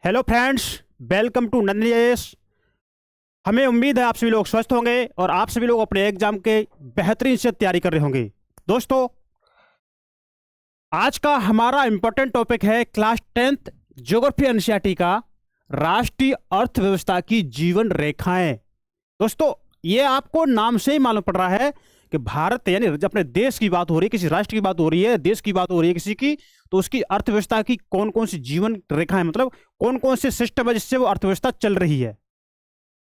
Hello friends, welcome to Nandini IAS. हमें उम्मीद है आप सभी लोग स्वस्थ होंगे और आप सभी लोग अपने एग्जाम के बेहतरीन से तैयारी कर रहे होंगे। दोस्तों, आज का हमारा इंपॉर्टेंट टॉपिक है क्लास 10th ज्योग्राफी एनसीईआरटी का राष्ट्रीय अर्थव्यवस्था की जीवन रेखाएं। दोस्तों, ये आपको नाम से ही मालूम पड़ रहा है कि भारत यानी जब अपने देश की बात हो रही है, किसी राष्ट्र की बात हो रही है, देश की बात हो रही है किसी की, तो उसकी अर्थव्यवस्था की कौन कौन सी जीवन रेखाएं, मतलब कौन कौन से सिस्टम है जिससे वो अर्थव्यवस्था चल रही है।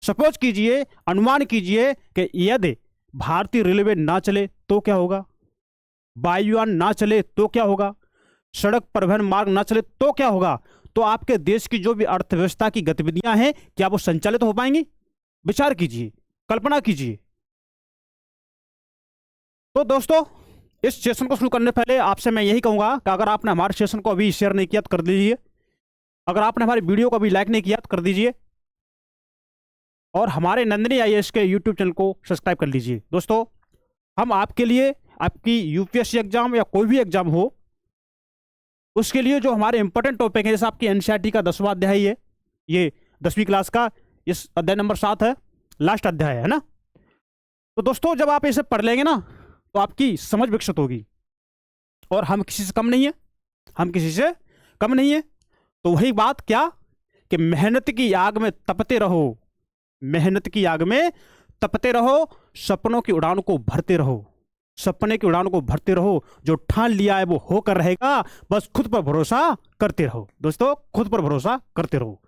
सपोज कीजिए, अनुमान कीजिए कि यदि भारतीय रेलवे ना चले तो क्या होगा, वायुयान ना चले तो क्या होगा, सड़क परिवहन मार्ग ना चले तो क्या होगा, तो आपके देश की जो भी अर्थव्यवस्था की गतिविधियां हैं क्या वो संचालित हो पाएंगी? विचार कीजिए, कल्पना कीजिए। तो दोस्तों, इस सेशन को शुरू करने से पहले आपसे मैं यही कहूंगा कि अगर आपने हमारे सेशन को अभी शेयर नहीं किया तो कर दीजिए, अगर आपने हमारी वीडियो को अभी लाइक नहीं किया तो कर दीजिए, और हमारे नंदनी आईएएस के यूट्यूब चैनल को सब्सक्राइब कर लीजिए। दोस्तों, हम आपके लिए आपकी यूपीएससी एग्जाम या कोई भी एग्जाम हो उसके लिए जो हमारे इंपॉर्टेंट टॉपिक है, जैसे आपकी एनसीईआरटी का 10वां अध्याय है, ये 10वीं क्लास का इस अध्याय नंबर 7 है, लास्ट अध्याय है ना। तो दोस्तों, जब आप इसे पढ़ लेंगे ना तो आपकी समझ विकसित होगी, और हम किसी से कम नहीं है, हम किसी से कम नहीं है। तो वही बात क्या कि मेहनत की आग में तपते रहो, मेहनत की आग में तपते रहो, सपनों की उड़ान को भरते रहो, सपने की उड़ान को भरते रहो, जो ठान लिया है वो होकर रहेगा, बस खुद पर भरोसा करते रहो। दोस्तों, खुद पर भरोसा करते रहो।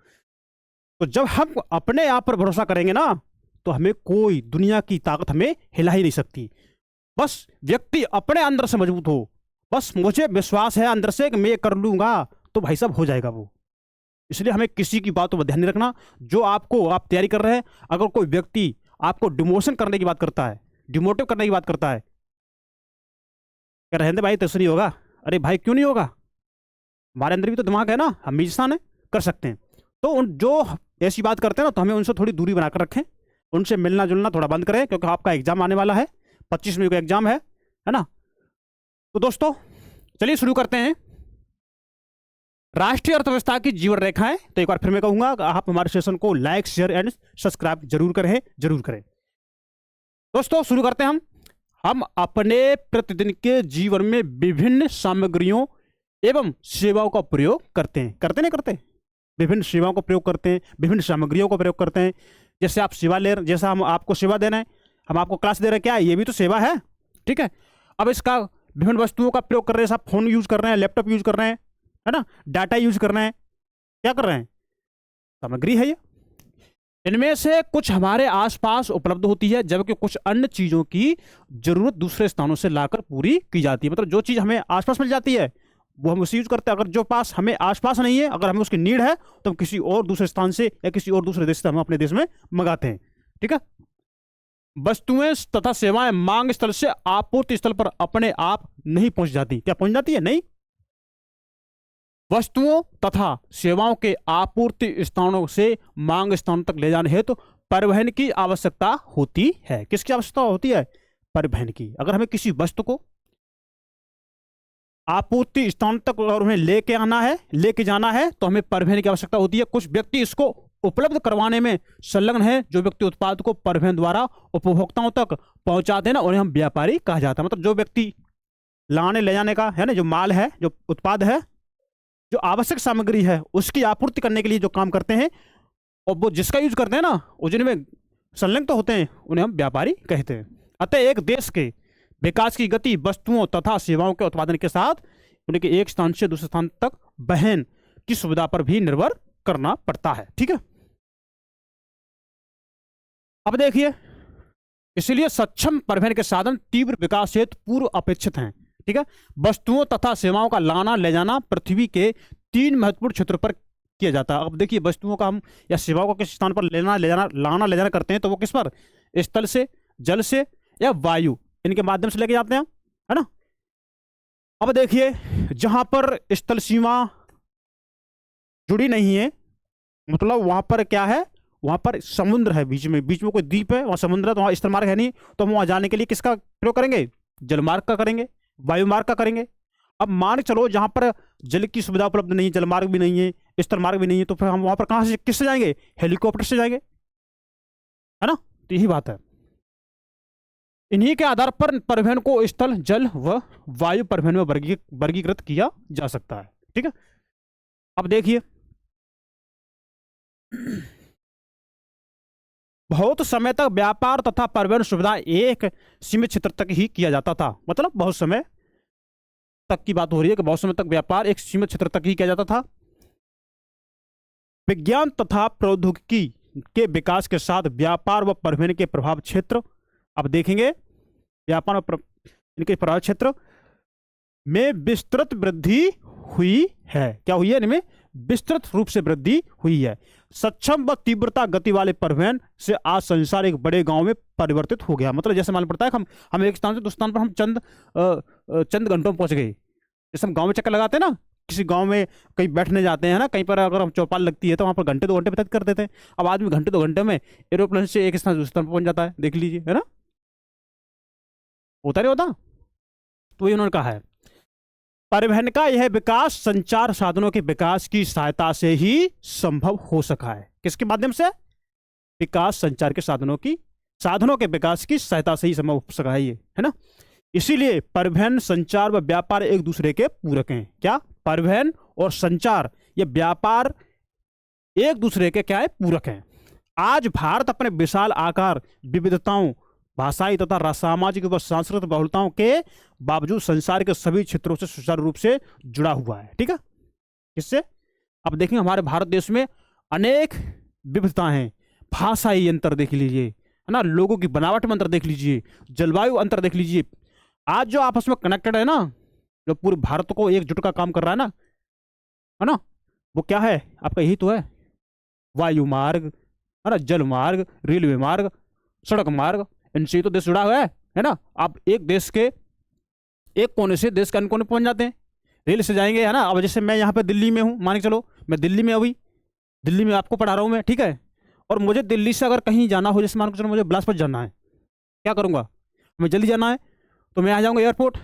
तो जब हम अपने आप पर भरोसा करेंगे ना तो हमें कोई दुनिया की ताकत हमें हिला ही नहीं सकती। बस व्यक्ति अपने अंदर से मजबूत हो, बस मुझे विश्वास है अंदर से कि मैं कर लूंगा, तो भाई साहब हो जाएगा वो। इसलिए हमें किसी की बातों पर ध्यान नहीं रखना। जो आपको आप तैयारी कर रहे हैं, अगर कोई व्यक्ति आपको डिमोशन करने की बात करता है, डिमोटिव करने की बात करता है, क्या रहने भाई तो नहीं होगा, अरे भाई क्यों नहीं होगा, हमारे अंदर भी तो दिमाग है ना, हम भी इंसान है, कर सकते हैं। तो उन जो ऐसी बात करते हैं ना, तो हमें उनसे थोड़ी दूरी बनाकर रखें, उनसे मिलना जुलना थोड़ा बंद करें, क्योंकि आपका एग्जाम आने वाला है, 25 मई को एग्जाम है ना। तो दोस्तों, चलिए शुरू करते हैं राष्ट्रीय अर्थव्यवस्था की जीवन रेखाएं। तो एक बार फिर मैं कहूंगा आप हमारे सेशन को लाइक शेयर एंड सब्सक्राइब जरूर करें, जरूर करें। दोस्तों, शुरू करते हैं। हम अपने प्रतिदिन के जीवन में विभिन्न सामग्रियों एवं सेवाओं का प्रयोग करते हैं, करते नहीं करते, विभिन्न सेवाओं का प्रयोग करते हैं, विभिन्न सामग्रियों का प्रयोग करते हैं। जैसे आप सेवा ले, जैसा हम आपको सेवा दे रहे हैं, हम आपको क्लास दे रहे हैं, क्या ये भी तो सेवा है, ठीक है। अब इसका विभिन्न वस्तुओं का प्रयोग कर रहे हैं, आप फोन यूज कर रहे हैं, लैपटॉप यूज कर रहे हैं, है ना, डाटा यूज कर रहे हैं, क्या कर रहे हैं, सामग्री है ये। इनमें से कुछ हमारे आसपास उपलब्ध होती है, जबकि कुछ अन्य चीजों की जरूरत दूसरे स्थानों से लाकर पूरी की जाती है। मतलब जो चीज हमें आसपास मिल जाती है वो हम उसे यूज करते हैं, अगर जो पास हमें आसपास नहीं है, अगर हमें उसकी नीड है, तो हम किसी और दूसरे स्थान से या किसी और दूसरे देश से हम अपने देश में मंगाते हैं, ठीक है। वस्तुएं तथा सेवाएं मांग स्थल से आपूर्ति स्थल पर अपने आप नहीं पहुंच जाती, क्या पहुंच जाती है? नहीं। वस्तुओं तथा सेवाओं के आपूर्ति स्थानों से मांग स्थानों तक ले जाने हेतु परिवहन की आवश्यकता होती है। किसकी आवश्यकता होती है? परिवहन की। अगर हमें किसी वस्तु को आपूर्ति स्थान तक और उन्हें लेके आना है, लेके जाना है, तो हमें परिवहन की आवश्यकता होती है। कुछ व्यक्ति इसको उपलब्ध करवाने में संलग्न है। जो व्यक्ति उत्पाद को परिवहन द्वारा उपभोक्ताओं तक पहुंचाते हैं ना, उन्हें हम व्यापारी कहा जाता है। मतलब जो व्यक्ति लाने ले जाने का है ना, जो माल है, जो उत्पाद है, जो आवश्यक सामग्री है, उसकी आपूर्ति करने के लिए जो काम करते हैं, और वो जिसका यूज करते हैं ना, वो जिनमें संलग्न तो होते हैं, उन्हें हम व्यापारी कहते हैं। अतः एक देश के विकास की गति वस्तुओं तथा सेवाओं के उत्पादन के साथ उनके एक स्थान से दूसरे स्थान तक वहन की सुविधा पर भी निर्भर करना पड़ता है, ठीक है। अब देखिए, इसलिए सक्षम परिवहन के साधन तीव्र विकास हेतु पूर्व अपेक्षित हैं, ठीक है। वस्तुओं तथा सेवाओं का लाना ले जाना पृथ्वी के 3 महत्वपूर्ण क्षेत्रों पर किया जाता है। अब देखिए, वस्तुओं का हम या सेवाओं को किस स्थान पर लेना ले जाना, लाना ले जाना करते हैं, तो वो किस पर? स्थल से, जल से या वायु, इनके माध्यम से लेके जाते हैं, है ना। अब देखिए, जहां पर स्थल सीमा जुड़ी नहीं है, मतलब वहां पर क्या है, वहां पर समुद्र है, बीच में कोई द्वीप है, वहां समुद्र है, तो वहां स्थल मार्ग है नहीं, तो हम वहां जाने के लिए किसका प्रयोग करेंगे? जल मार्ग का करेंगे, वायु मार्ग का करेंगे। अब मान के चलो जहां पर जल की सुविधा उपलब्ध नहीं है, जलमार्ग भी नहीं है, स्थल मार्ग भी नहीं है, तो फिर हम वहां पर कहां से, किससे जाएंगे? हेलीकॉप्टर से जाएंगे, है ना? तो यही बात है। इन्हीं के आधार पर परिवहन को स्थल, जल व वायु परिवहन में वर्गीकृत किया जा सकता है। ठीक है, अब देखिए, बहुत समय तक व्यापार तथा परिवहन सुविधा एक सीमित क्षेत्र तक ही किया जाता था। मतलब बहुत समय तक की बात हो रही है कि बहुत समय तक व्यापार एक सीमित क्षेत्र तक ही किया जाता था। विज्ञान तथा प्रौद्योगिकी के विकास के साथ व्यापार व परिवहन के प्रभाव क्षेत्र, अब देखेंगे व्यापार और इनके प्रभाव क्षेत्र में विस्तृत वृद्धि हुई है। क्या हुई है? इनमें विस्तृत रूप से वृद्धि हुई है। सक्षम व तीव्रता गति वाले परिवहन से आज संसार एक बड़े गांव में परिवर्तित हो गया। मतलब जैसे मालूम पड़ता है कि हम एक स्थान से दूसरे स्थान पर हम चंद घंटों में पहुंच गए। जैसे हम गांव में चक्कर लगाते हैं ना, किसी गांव में कहीं बैठने जाते हैं ना, कहीं पर अगर हम चौपाल लगती है तो वहां पर घंटे 2 घंटे व्यतीत कर देते हैं। अब आदमी घंटे 2 घंटे में एरोप्लेन से एक स्थान से दूसरे स्थान पर पहुंच जाता है। देख लीजिए, है ना? होता नहीं होता? तो ये उन्होंने कहा है, परिवहन का यह विकास संचार साधनों के विकास की सहायता से ही संभव हो सका है। किसके माध्यम से? विकास संचार के साधनों के विकास की सहायता से ही संभव हो सका है, ये है ना? इसीलिए परिवहन, संचार व व्यापार एक दूसरे के पूरक हैं। क्या? परिवहन और संचार, ये व्यापार एक दूसरे के क्या है? पूरक हैं। आज भारत अपने विशाल आकार, विविधताओं, भाषाई तथा सामाजिक व सांस्कृतिक बहुलताओं के बावजूद संसार के सभी क्षेत्रों से सुचारू रूप से जुड़ा हुआ है। ठीक है, किससे? अब देखेंगे हमारे भारत देश में अनेक विविधताएं हैं। भाषाई अंतर देख लीजिए, है ना? लोगों की बनावट में अंतर देख लीजिए, जलवायु अंतर देख लीजिए। आज जो आपस में कनेक्टेड है ना, जो पूरे भारत को एकजुट का काम कर रहा है ना, वो क्या है? आपका यही तो है, वायु मार्ग, है ना, जल मार्ग, रेलवे मार्ग, सड़क मार्ग, इनसे तो देश जुड़ा हुआ है ना? आप एक देश के एक कोने से देश के अन्य कोने पहुंच जाते हैं, रेल से जाएंगे, है ना? अब जैसे मैं यहाँ पे दिल्ली में हूँ, मान के चलो मैं दिल्ली में, अभी दिल्ली में आपको पढ़ा रहा हूँ मैं, ठीक है? और मुझे दिल्ली से अगर कहीं जाना हो, जैसे मान के चलो मुझे बिलासपुर जाना है, क्या करूँगा? मैं जल्दी जाना है तो मैं आ जाऊँगा एयरपोर्ट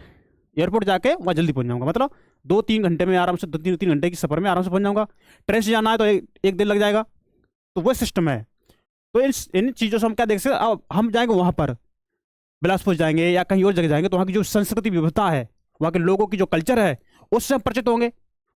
जाके वहाँ जल्दी पहुँच जाऊँगा। मतलब 2-3 घंटे में आराम से, 2-3 घंटे की सफ़र में आराम से पहुँच जाऊँगा। ट्रेन से जाना है तो एक दिन लग जाएगा। तो वह सिस्टम है। तो इन चीज़ों से हम क्या देख सकते हैं? अब हम जाएंगे वहाँ पर, बिलासपुर जाएंगे या कहीं और जगह जाएंगे, तो वहाँ की जो संस्कृति विविधता है, वहाँ के लोगों की जो कल्चर है, उससे हम परिचित होंगे।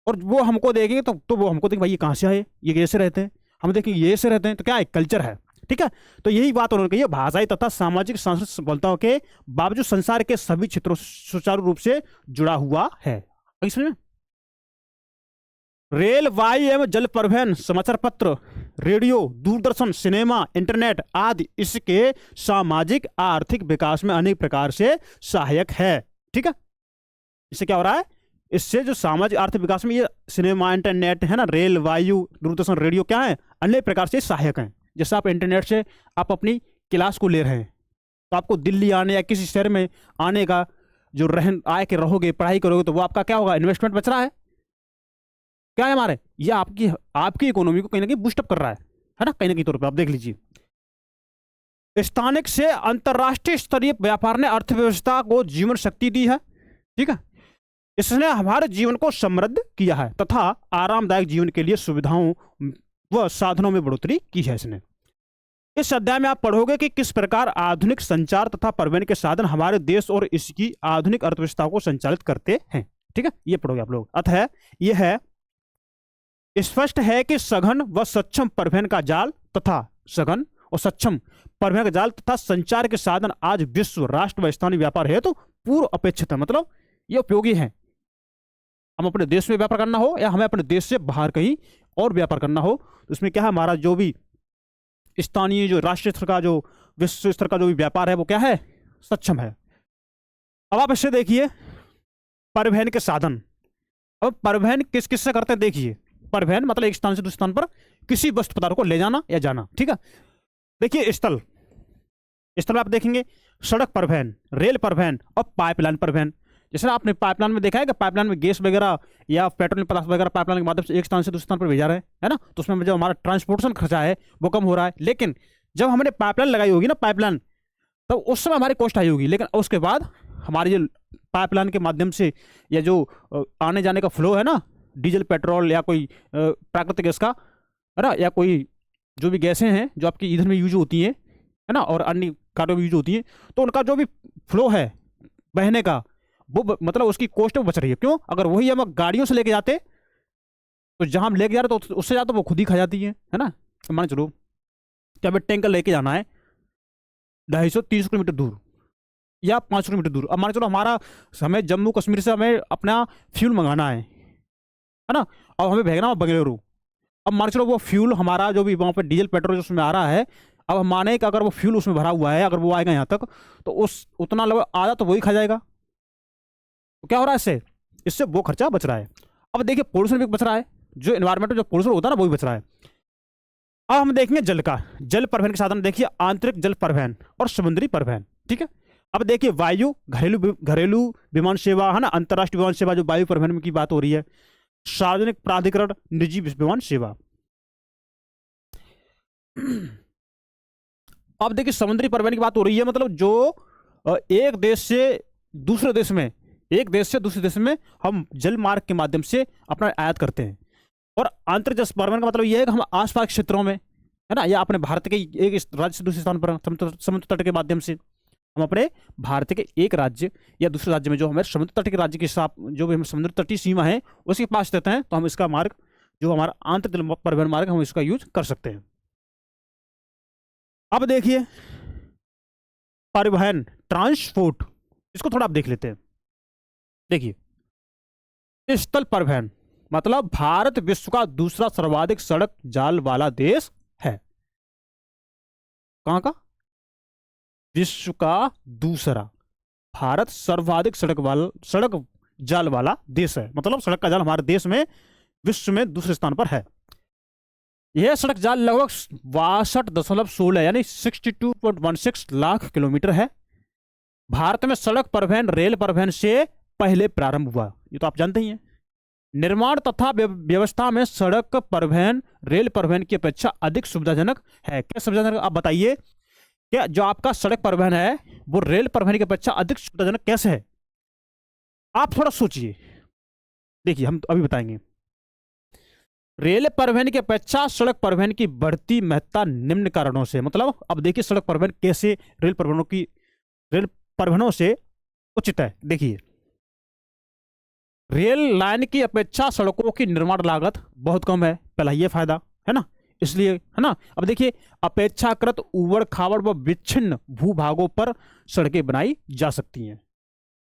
और वो हमको देखेंगे तो वो हमको देखेंगे, भाई ये कहाँ से आए, ये कैसे रहते हैं, हम देखेंगे ये ऐसे रहते हैं, तो क्या है? कल्चर है। ठीक है, तो यही बात उन्होंने कही है, भाषाई तथा सामाजिक सांस्कृतिक संबलताओं के बावजूद संसार के सभी क्षेत्रों से सुचारू रूप से जुड़ा हुआ है। इसमें रेल, वायु एवं जल परिवहन, समाचार पत्र, रेडियो, दूरदर्शन, सिनेमा, इंटरनेट आदि इसके सामाजिक आर्थिक विकास में अनेक प्रकार से सहायक है। ठीक है, इससे क्या हो रहा है? इससे जो सामाजिक आर्थिक विकास में ये सिनेमा, इंटरनेट, है ना, रेल, वायु, दूरदर्शन, रेडियो क्या है? अनेक प्रकार से सहायक हैं। जैसे आप इंटरनेट से आप अपनी क्लास को ले रहे हैं, तो आपको दिल्ली आने या किसी शहर में आने का जो आए के रहोगे, पढ़ाई करोगे, तो वो आपका क्या होगा? इन्वेस्टमेंट बच रहा है। क्या है हमारे? ये आपकी इकोनॉमी को कहीं ना कहीं बूस्टअप कर रहा है ना, कहीं ना कहीं तौर पर आप देख लीजिए। स्थानिक से अंतर्राष्ट्रीय स्तरीय व्यापार ने अर्थव्यवस्था को जीवन शक्ति दी है। ठीक है, इसने हमारे जीवन को समृद्ध किया है तथा आरामदायक जीवन के लिए सुविधाओं व साधनों में बढ़ोतरी की है इसने। इस अध्याय में आप पढ़ोगे कि किस प्रकार आधुनिक संचार तथा परिवहन के साधन हमारे देश और इसकी आधुनिक अर्थव्यवस्था को संचालित करते हैं। ठीक है, ये पढ़ोगे आप लोग। अतः यह है स्पष्ट है कि सघन व सक्षम परिवहन का जाल तथा संचार के साधन आज विश्व, राष्ट्र व स्थानीय व्यापार है तो पूर्व अपेक्षित है। मतलब ये उपयोगी है। हम अपने देश में व्यापार करना हो या हमें अपने देश से बाहर कहीं और व्यापार करना हो, तो उसमें क्या है? हमारा जो भी स्थानीय, जो राष्ट्रीय स्तर का, जो विश्व स्तर का जो भी व्यापार है, वो क्या है? सक्षम है। अब आप इससे देखिए परिवहन के साधन। अब परिवहन किस किस से करते हैं? देखिए, परिवहन मतलब एक स्थान से दूसरे स्थान पर किसी वस्तु पदार्थ को ले जाना या जाना। ठीक है, देखिए स्थल में आप देखेंगे सड़क परिवहन, रेल परिवहन और पाइपलाइन परिवहन। जैसे आपने पाइपलाइन में देखा है कि पाइपलाइन में गैस वगैरह या पेट्रोलियम पदार्थ वगैरह पाइपलाइन के माध्यम से एक स्थान से दूसरे स्थान पर भेजा रहे हैं, है ना? तो उसमें जो हमारा ट्रांसपोर्टेशन खर्चा है वो कम हो रहा है। लेकिन जब हमने पाइपलाइन लगाई होगी ना, पाइपलाइन, तब उस समय हमारी कॉस्ट आई होगी, लेकिन उसके बाद हमारी जो पाइपलाइन के माध्यम से या जो आने जाने का फ्लो है ना, डीजल पेट्रोल या कोई प्राकृतिक गैस का, है ना, या कोई जो भी गैसें हैं जो आपकी ईंधन में यूज होती हैं, है ना, और अन्य कार्यों में यूज होती हैं, तो उनका जो भी फ्लो है बहने का, वो मतलब उसकी कॉस्ट में बच रही है। क्यों? अगर वही हम गाड़ियों से लेके जाते तो जहां हम लेके जा रहे तो उससे ज़्यादा वो खुद ही खा जाती है ना। तो मान चलो कि हमें टैंकर लेके जाना है 250-300 किलोमीटर दूर या 500 किलोमीटर दूर। अब मान चलो हमें जम्मू कश्मीर से हमें अपना फ्यूल मंगाना है ना, अब हमें भेजना है बेंगलुरु। अब मान चलो वो फ्यूल हमारा जो भी वहाँ पे डीजल पेट्रोल उसमें आ रहा है, अब हम माने कि अगर वो फ्यूल उसमें भरा हुआ है, अगर वो आएगा यहाँ तक तो उतना लगभग आधा तो वही खा जाएगा। तो क्या हो रहा है इससे? इससे वो खर्चा बच रहा है। अब देखिए पोल्यूशन भी बच रहा है, जो इन्वायरमेंट में जो पोल्यूशन होता है ना वो भी बच रहा है। अब हम देखेंगे जल का, जल परिवहन के साधन देखिए, आंतरिक जल परिवहन और समुद्री परिवहन। ठीक है, अब देखिए वायु, घरेलू विमान सेवा, है ना, अंतर्राष्ट्रीय विमान सेवा जो वायु परिवहन की बात हो रही है, सार्वजनिक प्राधिकरण, निजी विमान सेवा। अब देखिए समुद्री परिवहन की बात हो रही है, मतलब जो एक देश से दूसरे देश में, एक देश से दूसरे देश में हम जल मार्ग के माध्यम से अपना आयात करते हैं। और आंतरिक जल परिवहन का मतलब यह है कि हम आसपास के क्षेत्रों में, है ना, या अपने भारत के एक राज्य से दूसरे स्थान पर समुद्र तट के माध्यम से हम अपने भारत के एक राज्य या दूसरे राज्य में जो हमारे समुद्र तट के राज्य के साथ जो भी हम समुद्र तटीय सीमा है उसके पास रहते हैं, तो हम इसका मार्ग जो हमारा आंतरिक जल परिवहन मार्ग हम इसका यूज कर सकते हैं। अब देखिए परिवहन, ट्रांसपोर्ट, इसको थोड़ा आप देख लेते हैं। देखिए स्थल परिवहन मतलब भारत विश्व का दूसरा सर्वाधिक सड़क जाल वाला देश है। कहां का? विश्व का दूसरा, भारत सर्वाधिक सड़क जाल वाला देश है, मतलब सड़क का जाल हमारे देश में विश्व में दूसरे स्थान पर है। यह सड़क जाल लगभग 62.16 यानी 62.16 लाख किलोमीटर है। भारत में सड़क परिवहन रेल परिवहन से पहले प्रारंभ हुआ, ये तो आप जानते ही हैं। निर्माण तथा व्यवस्था में सड़क परिवहन रेल परिवहन की अपेक्षा अधिक सुविधाजनक है। क्या सुविधाजनक? आप बताइए, क्या जो आपका सड़क परिवहन है वो रेल परिवहन की अपेक्षा अधिक सुविधाजनक कैसे है? आप थोड़ा सोचिए। देखिए हम अभी बताएंगे। रेल परिवहन की अपेक्षा सड़क परिवहन की बढ़ती महत्ता निम्न कारणों से, मतलब अब देखिए सड़क परिवहन कैसे रेल परिवहनों से उचित है। देखिए रेल लाइन की अपेक्षा सड़कों की निर्माण लागत बहुत कम है, पहला ये फायदा है ना, इसलिए, है ना। अब देखिए अपेक्षाकृत उबड़ खाबड़ व विच्छिन्न भूभागों पर सड़कें बनाई जा सकती हैं,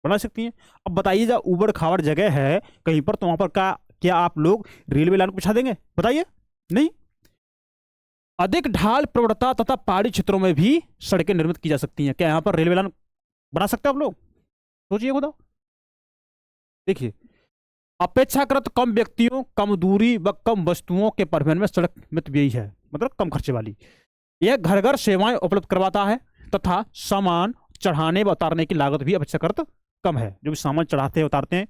बना सकती हैं। अब बताइए जब उबड़ खाबड़ जगह है कहीं पर, तो वहां पर क्या आप लोग रेलवे लाइन को बिछा देंगे? बताइए, नहीं। अधिक ढाल प्रवणता तथा पहाड़ी क्षेत्रों में भी सड़कें निर्मित की जा सकती हैं। क्या यहाँ पर रेलवे लाइन बना सकते हो आप लोग? सोचिए खुद। देखिए अपेक्षाकृत कम व्यक्तियों, कम दूरी व कम वस्तुओं के परिवहन में सड़क मित व्ययी है, मतलब कम खर्चे वाली। यह घर घर सेवाएं उपलब्ध करवाता है तथा सामान चढ़ाने व उतारने की लागत भी अपेक्षाकृत कम है। जो भी सामान चढ़ाते हैं उतारते हैं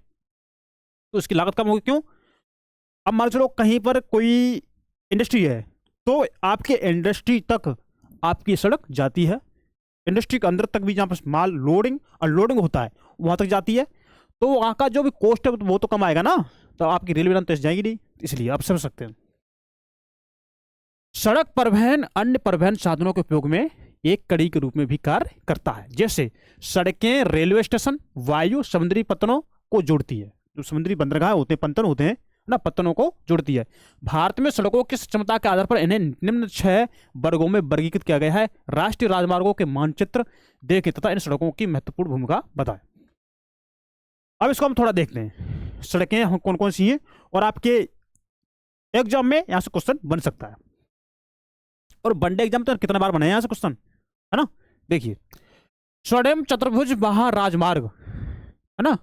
तो इसकी लागत कम होगी। क्यों? अब मान चलो कहीं पर कोई इंडस्ट्री है तो आपके इंडस्ट्री तक आपकी सड़क जाती है, इंडस्ट्री के अंदर तक भी जहाँ पर माल लोडिंग अनलोडिंग होता है वहां तक जाती है, तो वहां का जो भी कॉस्ट है वो तो कम आएगा ना, तो आपकी रेलवे लाइन तो जाएगी नहीं, इसलिए आप समझ सकते हैं। सड़क परिवहन अन्य परिवहन साधनों के उपयोग में एक कड़ी के रूप में भी कार्य करता है। जैसे सड़कें रेलवे स्टेशन, वायु, समुद्री पत्तनों को जोड़ती है। जो समुद्री बंदरगाह होते हैं, पत्तन होते हैं ना, पत्तनों को जोड़ती है। भारत में सड़कों की क्षमता के आधार पर इन्हें निम्न 6 वर्गों में वर्गीकृत किया गया है। राष्ट्रीय राजमार्गों के मानचित्र देखें तथा इन सड़कों की महत्वपूर्ण भूमिका बताएं। अब इसको हम थोड़ा देखते हैं, सड़कें कौन कौन सी हैं, और आपके एग्जाम में यहां से क्वेश्चन बन सकता है, और वनडे एग्जाम तो कितने बार बने यहां से क्वेश्चन, है ना। देखिए स्वर्णिम चतुर्भुज महाराजमार्ग, है ना,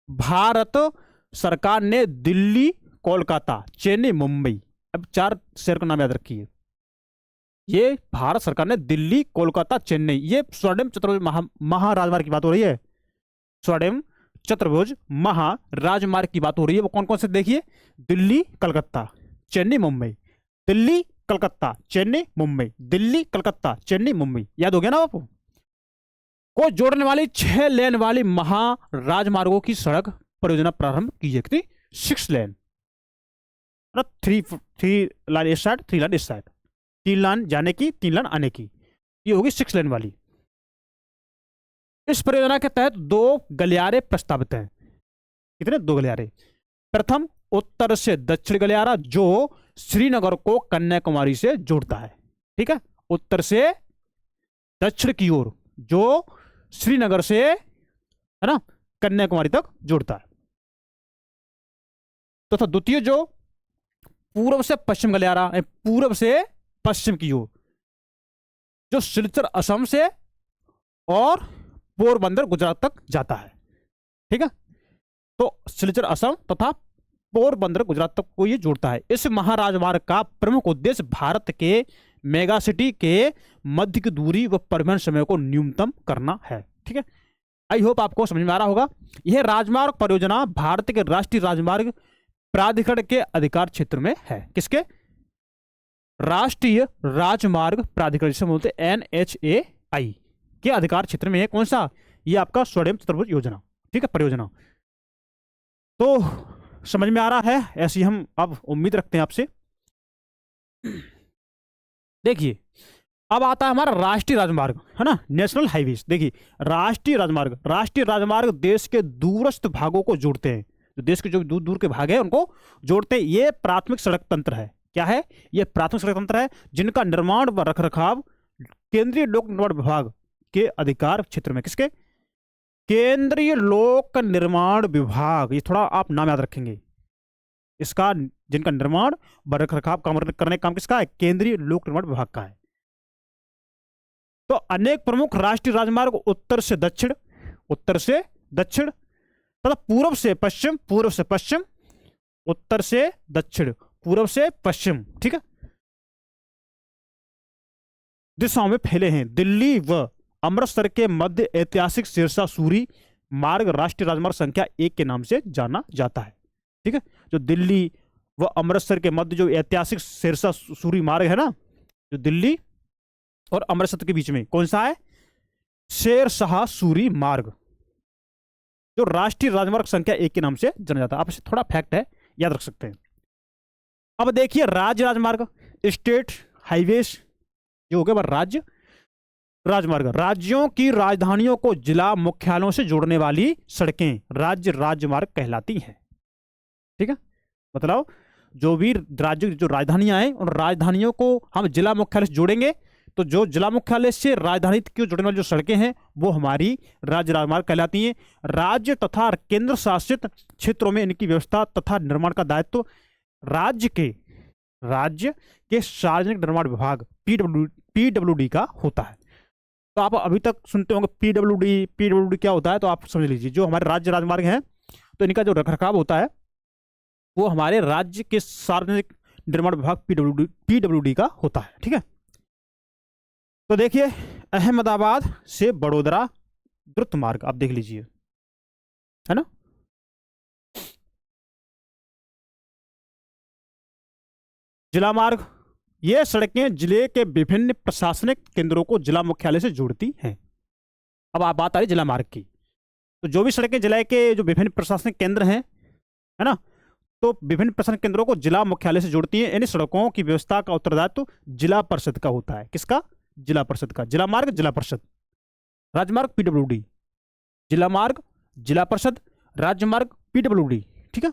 भारत सरकार ने दिल्ली, कोलकाता, चेन्नई, मुंबई, अब 4 शहर का नाम याद रखिए। ये भारत सरकार ने दिल्ली, कोलकाता, चेन्नई, ये स्वर्णिम चतुर्भुज महाराजमार्ग की बात हो रही है। स्वर्णिम चतुर्भुज महाराजमार्ग की बात हो रही है। वो कौन कौन से? देखिए दिल्ली, कलकत्ता, चेन्नई, मुंबई, दिल्ली, कलकत्ता, चेन्नई, मुंबई, दिल्ली, कलकत्ता, चेन्नई, मुंबई। याद हो गया ना आपको? को जोड़ने वाली 6 लेन वाली महाराजमार्गों की सड़क परियोजना प्रारंभ की है। कितनी? 6 लेन, मतलब थ्री लाइन इस साइड, 3 लाइन इस साइड, 3 लाइन जाने की, 3 लाइन आने की, ये होगी 6 लेन वाली। इस परियोजना के तहत 2 गलियारे प्रस्तावित हैं। कितने? 2 गलियारे। प्रथम उत्तर से दक्षिण गलियारा जो श्रीनगर को कन्याकुमारी से जोड़ता है। ठीक है, उत्तर से दक्षिण की ओर जो श्रीनगर से, है ना, कन्याकुमारी तक जोड़ता है। तो द्वितीय जो पूर्व से पश्चिम गलियारा, पूर्व से पश्चिम की ओर जो सिलचर असम से और पोरबंदर गुजरात तक जाता है। ठीक है, तो सिलचर असम तथा पोरबंदर गुजरात तक को ये जोड़ता है। इस महाराजमार्ग का प्रमुख उद्देश्य भारत के मेगा सिटी के मध्य की दूरी व परिवहन समय को न्यूनतम करना है। ठीक है, आई होप आपको समझ में आ रहा होगा। यह राजमार्ग परियोजना भारत के राष्ट्रीय राजमार्ग प्राधिकरण के अधिकार क्षेत्र में है। किसके? राष्ट्रीय राजमार्ग प्राधिकरण, जिसे बोलते हैं NHAI के अधिकार क्षेत्र में है। कौन सा? ये आपका स्वर्णिम चतुर्भुज योजना। ठीक है, परियोजना। तो समझ में आ रहा है, ऐसी हम अब उम्मीद रखते हैं आपसे। देखिए, अब आता है हमारा राष्ट्रीय राजमार्ग, है ना, नेशनल हाईवेज। देखिए, राष्ट्रीय राजमार्ग देश के दूरस्थ भागों को जोड़ते हैं। जो देश के जो दूर दूर के भाग हैं उनको जोड़ते हैं। ये प्राथमिक सड़क तंत्र है। क्या है? ये प्राथमिक सड़क तंत्र है जिनका निर्माण व रखरखाव केंद्रीय लोक निर्माण विभाग के अधिकार क्षेत्र में। किसके? केंद्रीय लोक निर्माण विभाग। ये थोड़ा आप नाम याद रखेंगे इसका, जिनका निर्माण व रखरखाव करने का काम किसका है? केंद्रीय लोक निर्माण विभाग का है। तो अनेक प्रमुख राष्ट्रीय राजमार्ग उत्तर से दक्षिण तथा पूर्व से पश्चिम, उत्तर से दक्षिण, पूर्व से पश्चिम, ठीक है, दिशाओं में फैले हैं। दिल्ली व अमृतसर के मध्य ऐतिहासिक सिरसा सूरी मार्ग राष्ट्रीय राजमार्ग संख्या 1 के नाम से जाना जाता है। ठीक है, जो दिल्ली व अमृतसर के मध्य जो ऐतिहासिक सिरसा सूरी मार्ग है ना, जो दिल्ली और अमृतसर के बीच में, कौन सा है? शेरशाह सूरी मार्ग, जो राष्ट्रीय राजमार्ग संख्या 1 के नाम से जाना जाता है। आप इसे थोड़ा फैक्ट है, याद रख सकते हैं। अब देखिए, राज्य राजमार्ग, स्टेट हाईवेज, जो हो गया राज्य राजमार्ग, राज्यों की राजधानियों को जिला मुख्यालयों से जोड़ने वाली सड़कें राज्य राजमार्ग कहलाती हैं। ठीक है, मतलब जो भी राज्य जो राजधानियां हैं उन राजधानियों को हम जिला मुख्यालय से जोड़ेंगे, तो जो जिला मुख्यालय से राजधानी को जोड़ने वाली जो सड़कें हैं वो हमारी राज्य राजमार्ग कहलाती हैं। राज्य तथा केंद्र शासित क्षेत्रों में इनकी व्यवस्था तथा निर्माण का दायित्व राज्य के सार्वजनिक निर्माण विभाग PWD का होता है। तो आप अभी तक सुनते होंगे PWD क्या होता है, तो आप समझ लीजिए, जो हमारे राज्य राजमार्ग हैं तो इनका जो रखरखाव होता है वो हमारे राज्य के सार्वजनिक निर्माण विभाग PWD का होता है। ठीक है, तो देखिए, अहमदाबाद से बड़ोदरा द्रुत मार्ग आप देख लीजिए, है ना, जिला मार्ग। ये सड़कें जिले के विभिन्न प्रशासनिक केंद्रों को जिला मुख्यालय से जोड़ती हैं। अब आप बात आ रही जिला मार्ग की, तो जो भी सड़कें जिले के जो विभिन्न प्रशासनिक केंद्र हैं, है ना, तो विभिन्न प्रशासनिक केंद्रों को जिला मुख्यालय से जोड़ती हैं। इन सड़कों की व्यवस्था का उत्तरदायित्व जिला परिषद का होता है। किसका? जिला परिषद का। जिला मार्ग जिला परिषद, राजमार्ग PWD, जिला मार्ग जिला परिषद, राजमार्ग PWD। ठीक है,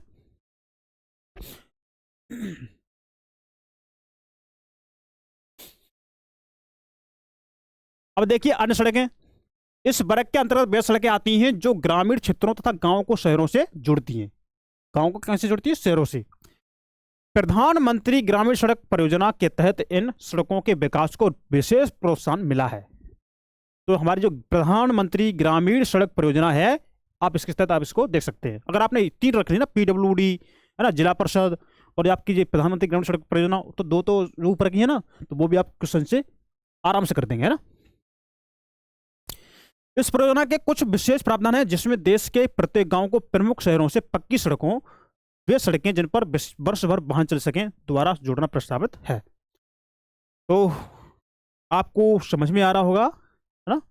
अब देखिए अन्य सड़कें। इस वर्ग के अंतर्गत वे सड़कें आती हैं जो ग्रामीण क्षेत्रों तथा गांवों को शहरों से जोड़ती हैं। गांवों को कैसे जोड़ती है? शहरों से। प्रधानमंत्री ग्रामीण सड़क परियोजना के तहत इन सड़कों के विकास को विशेष प्रोत्साहन मिला है। तो हमारी जो प्रधानमंत्री ग्रामीण सड़क परियोजना है, आप इसके तहत आप इसको देख सकते हैं। अगर आपने 3 रख ली ना, PWD, है ना, जिला परिषद, और आपकी जो प्रधानमंत्री ग्रामीण सड़क परियोजना, तो 2 तो ऊपर की है ना, तो वो भी आप क्वेश्चन से आराम से कर देंगे, है ना। इस परियोजना के कुछ विशेष प्रावधान है जिसमें देश के प्रत्येक गांव को प्रमुख शहरों से पक्की सड़कों, वे सड़कें जिन पर वर्ष भर वाहन चल सकें, द्वारा जोड़ना प्रस्तावित है। तो आपको समझ में आ रहा होगा, है ना,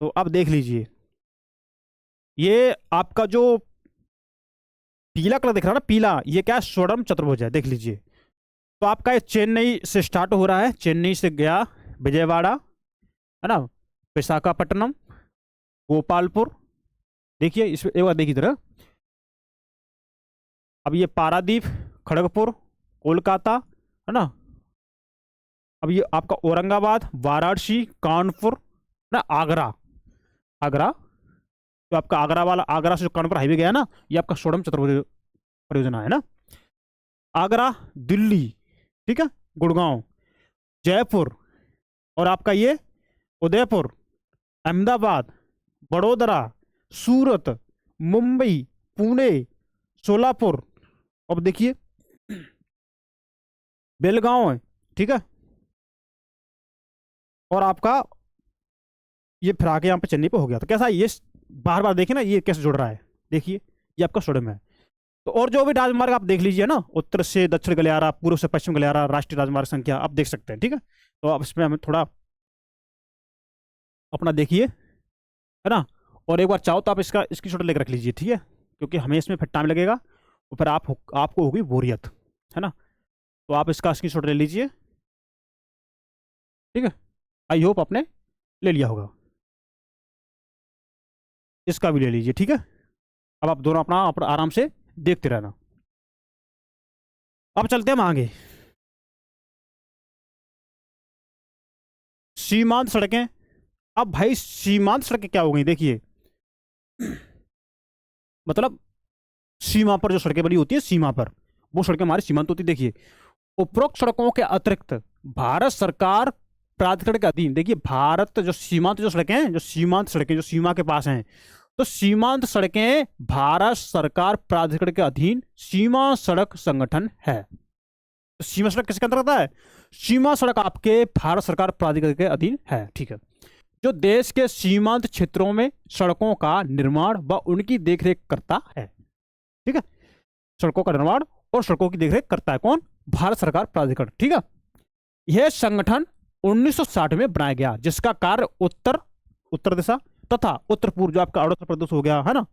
तो अब देख लीजिए, ये आपका जो पीला कलर दिख रहा है ना, पीला, ये क्या है, स्वर्ण चतुर्भुज है, देख लीजिए। तो आपका ये चेन्नई से स्टार्ट हो रहा है, चेन्नई से गया विजयवाड़ा, है ना, विशाखापट्टनम, गोपालपुर, देखिए इस एक बार देखिए इधर, अब ये पारादीप, खड़गपुर, कोलकाता, है ना, अब ये आपका औरंगाबाद, वाराणसी, कानपुर, ना आगरा, आगरा, तो आपका आगरा वाला, आगरा से जो कानपुर हाईवे गया ना, ये आपका सोडम चतुर्भुज परियोजना है ना। आगरा, दिल्ली, ठीक है, गुड़गांव, जयपुर, और आपका ये उदयपुर, अहमदाबाद, बड़ोदरा, सूरत, मुंबई, पुणे, सोलापुर, अब देखिए बेलगांव है, ठीक है, और आपका ये फिर आके यहाँ पे चेन्नई पे हो गया। तो कैसा है ये, बार बार देखिए ना ये कैसे जुड़ रहा है, देखिए ये आपका सोडम है। तो और जो भी राजमार्ग आप देख लीजिए ना, उत्तर से दक्षिण गलियारा, पूर्व से पश्चिम गलियारा, राष्ट्रीय राजमार्ग संख्या आप देख सकते हैं, ठीक है। तो आप इसमें हमें थोड़ा अपना देखिए, है ना, और एक बार चाहो तो आप इसका स्क्रीनशॉट लेकर रख लीजिए, ठीक है, क्योंकि हमें इसमें फिर टाइम लगेगा और फिर आपको होगी बोरियत, है ना। तो आप इसका स्क्रीनशॉट ले लीजिए, ठीक है, आई होप आपने ले लिया होगा, इसका भी ले लीजिए, ठीक है। अब आप दोनों अपना आराम से देखते रहना। अब चलते हैं आगे, सीमांत सड़कें। अब भाई सीमांत सड़कें क्या हो गई, देखिए मतलब सीमा पर जो सड़कें बनी होती है, सीमा पर वो सड़कें हमारी सीमांत होती है। देखिए उपरोक्त सड़कों के अतिरिक्त भारत सरकार प्राधिकरण के अधीन, देखिए भारत जो सीमांत जो सड़कें हैं, जो सीमांत सड़कें जो सीमा के पास हैं, तो सीमांत सड़कें भारत सरकार प्राधिकरण के अधीन सीमा सड़क संगठन है। तो सीमा सड़क किसके अंतर्गत है, सीमा सड़क आपके भारत सरकार प्राधिकरण के अधीन है, ठीक है, जो देश के सीमांत क्षेत्रों में सड़कों का निर्माण व उनकी देखरेख करता है, ठीक है, सड़कों का निर्माण और सड़कों की देखरेख करता है कौन, भारत सरकार प्राधिकरण, ठीक है। यह संगठन 1960 में बनाया गया, जिसका कार्य उत्तर दिशा तथा उत्तर पूर्व, जो आपका अरुणाचल प्रदेश हो गया, है ना,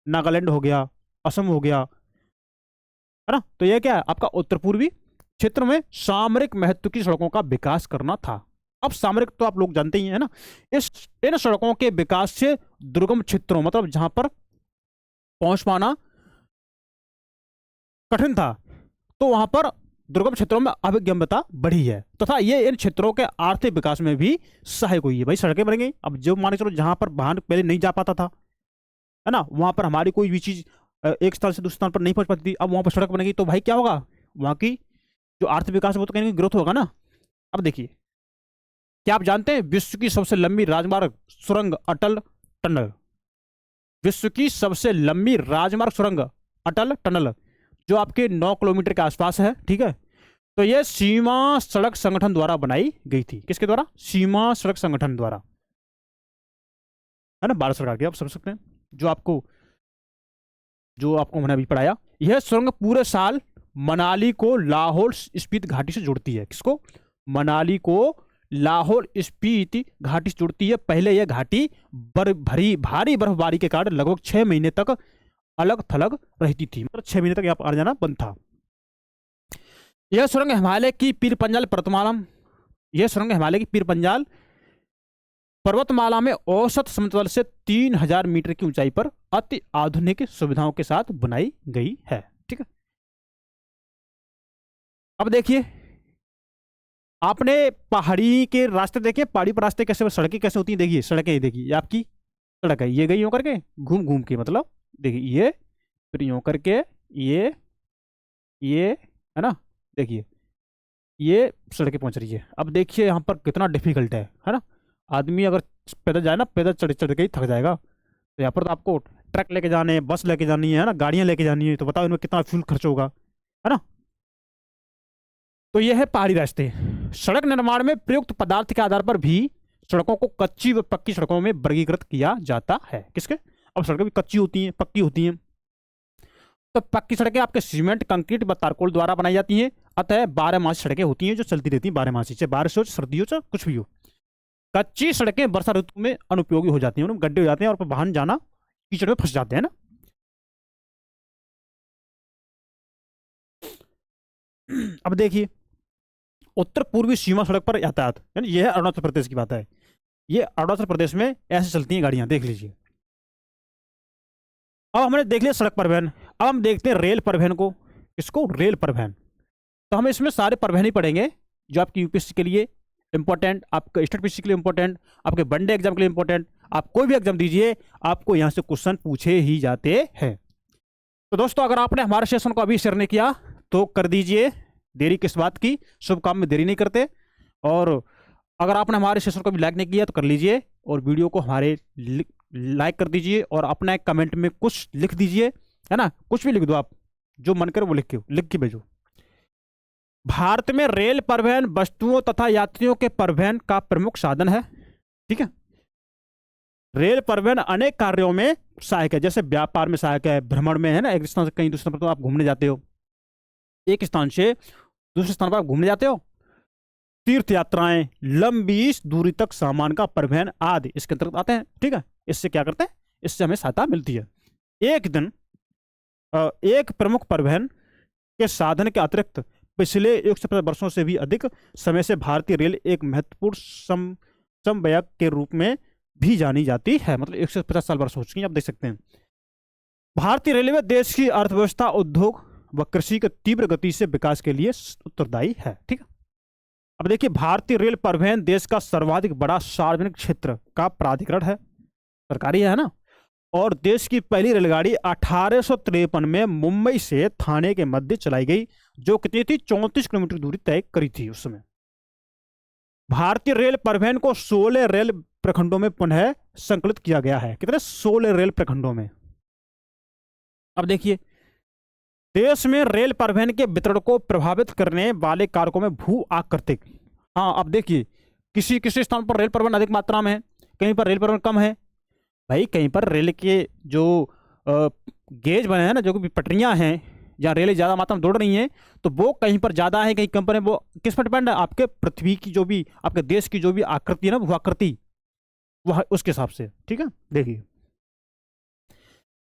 नागालैंड हो गया, असम हो गया, है ना, तो यह क्या है आपका उत्तर पूर्वी क्षेत्र में सामरिक महत्व की सड़कों का विकास करना था। अब सामरिक तो आप लोग जानते ही हैं ना, इन सड़कों के विकास से दुर्गम क्षेत्रों, मतलब जहां पर पहुंच पाना कठिन था, तो वहां पर दुर्गम क्षेत्रों में अभिगम्यता बढ़ी है, तथा ये इन क्षेत्रों के आर्थिक विकास में भी सहायक हुई है। भाई सड़कें बन गई, अब जो मान के चलो जहां पर वाहन पहले नहीं जा पाता था, है ना, वहां पर हमारी कोई भी चीज एक स्थान से दूसरे स्थान पर नहीं पहुंच पाती थी, अब वहां पर सड़क बन गई, तो भाई क्या होगा, वहां की जो आर्थिक विकास है वो तो कहीं ग्रोथ होगा ना। अब देखिए, क्या आप जानते हैं विश्व की सबसे लंबी राजमार्ग सुरंग अटल टनल, विश्व की सबसे लंबी राजमार्ग सुरंग अटल टनल, जो आपके 9 किलोमीटर के आसपास है, ठीक है, तो यह सीमा सड़क संगठन द्वारा बनाई गई थी। किसके द्वारा, सीमा सड़क संगठन द्वारा, है ना, भारत सरकार की, आप समझ सकते हैं। जो आपको मैंने अभी पढ़ाया, यह सुरंग पूरे साल मनाली को लाहौल स्पीति घाटी से जोड़ती है। किसको, मनाली को लाहौल स्पीति घाटी से जोड़ती है। पहले यह घाटी भारी बर्फबारी के कारण लगभग 6 महीने तक अलग थलग रहती थी, मतलब 6 महीने तक यहाँ पर आना जाना बंद था। यह सुरंग हिमालय की पीर पंजाल पर्वतमाला में औसत समतल से 3000 मीटर की ऊंचाई पर अति आधुनिक सुविधाओं के साथ बनाई गई है, ठीक है। अब देखिए, आपने पहाड़ी के रास्ते देखे, पहाड़ी पर रास्ते कैसे, सड़कें कैसे होती हैं, देखिए सड़कें, देखिए ये आपकी सड़क है, ये गई यूं करके घूम घूम के, मतलब देखिए ये फिर यूं करके ये है ना, देखिए ये सड़कें पहुंच रही है। अब देखिए यहाँ पर कितना डिफिकल्ट है ना, आदमी अगर पैदल जाए ना, पैदल चढ़ चढ़ के ही थक जाएगा। तो यहाँ पर तो आपको ट्रक लेके जाने, बस लेके जानी है ना, गाड़ियां लेके जानी है, तो बताओ इनमें कितना फ्यूल खर्च होगा, है ना। तो यह है पहाड़ी रास्ते। सड़क निर्माण में प्रयुक्त पदार्थ के आधार पर भी सड़कों को कच्ची व पक्की सड़कों में वर्गीकृत किया जाता है। किसके, अब सड़कें भी कच्ची होती हैं, पक्की होती हैं। तो पक्की सड़कें आपके सीमेंट, कंक्रीट व तारकोल द्वारा बनाई जाती हैं, अतः 12 मासी सड़कें होती हैं जो चलती रहती हैं 12 मासी, चाहे बारिश हो, सर्दी हो, चाहे कुछ भी हो। कच्ची सड़कें वर्षा ऋतु में अनुपयोगी हो जाती हैं, उनमें गड्ढे हो जाते हैं और वाहन जाना कीचड़ में फंस जाते हैं ना। अब देखिए, उत्तर पूर्वी सीमा सड़क पर यातायात, यानी यह है अरुणाचल प्रदेश की बात है, ये अरुणाचल प्रदेश में ऐसे चलती हैं गाड़ियां, देख लीजिए। अब हमने देख लिया सड़क परिवहन, अब हम देखते हैं रेल परिवहन को। इसको रेल परिवहन, तो हम इसमें सारे परिवहन ही पढ़ेंगे जो आपकी यूपीएससी के लिए इंपॉर्टेंट, आपका स्टेट पीसी के लिए इंपॉर्टेंट, आपके वनडे एग्जाम के लिए इंपॉर्टेंट, आप कोई भी एग्जाम दीजिए आपको यहां से क्वेश्चन पूछे ही जाते हैं। तो दोस्तों, अगर आपने हमारे सेशन को अभी शेयर नहीं किया तो कर दीजिए, देरी किस बात की, शुभ काम में देरी नहीं करते। और अगर आपने हमारे सेशन को भी लाइक नहीं किया तो कर लीजिए, और वीडियो को हमारे लाइक कर दीजिए, और अपना एक कमेंट में कुछ लिख दीजिए, है ना, कुछ भी लिख दो, आप जो मन करे वो लिख के भेजो। भारत में रेल परिवहन वस्तुओं तथा यात्रियों के परिवहन का प्रमुख साधन है। ठीक है, रेल परिवहन अनेक कार्यों में सहायक है, जैसे व्यापार में सहायक है, भ्रमण में, है ना, एक स्थान से कहीं दूसरे पर तो आप घूमने जाते हो, एक स्थान से दूसरे स्थान पर आप घूमने जाते हो, तीर्थ यात्राएं, लंबी दूरी तक सामान का परिवहन आदि इसके अंतर्गत आते हैं। ठीक है, इससे क्या करते हैं, इससे हमें सहायता मिलती है। एक प्रमुख परिवहन के साधन के अतिरिक्त पिछले 150 वर्षों से भी अधिक समय से भारतीय रेल एक महत्वपूर्ण समन्वयक के रूप में भी जानी जाती है। मतलब 150 साल वर्ष हो चुकी हैं, आप देख सकते हैं। भारतीय रेलवे देश की अर्थव्यवस्था, उद्योग व कृषि के तीव्र गति से विकास के लिए उत्तरदायी है। ठीक है, अब देखिए, भारतीय रेल परिवहन देश का सर्वाधिक बड़ा सार्वजनिक क्षेत्र का प्राधिकरण है, सरकारी है ना, और देश की पहली रेलगाड़ी 1853 में मुंबई से थाने के मध्य चलाई गई, जो कितनी थी, 34 किलोमीटर दूरी तय करी थी उस समय। भारतीय रेल परिवहन को 16 रेल प्रखंडों में पुनः संकलित किया गया है। कितने, 16 रेल प्रखंडों में। अब देखिए, देश में रेल परिवहन के वितरण को प्रभावित करने वाले कारकों में भू आकृतिक, हाँ, अब देखिए, किसी किसी स्थान पर रेल परिवहन अधिक मात्रा में है, कहीं पर रेल परिवहन कम है। भाई, कहीं पर रेल के जो गेज बने हैं ना, जो भी पटरियां हैं, जहाँ रेलें ज़्यादा मात्रा में दौड़ रही हैं, तो वो कहीं पर ज़्यादा है, कहीं कम पर है। वो किस पर डिपेंड है, आपके पृथ्वी की जो भी, आपके देश की जो भी आकृति है ना, भू आकृति, वह उसके हिसाब से। ठीक है, देखिए,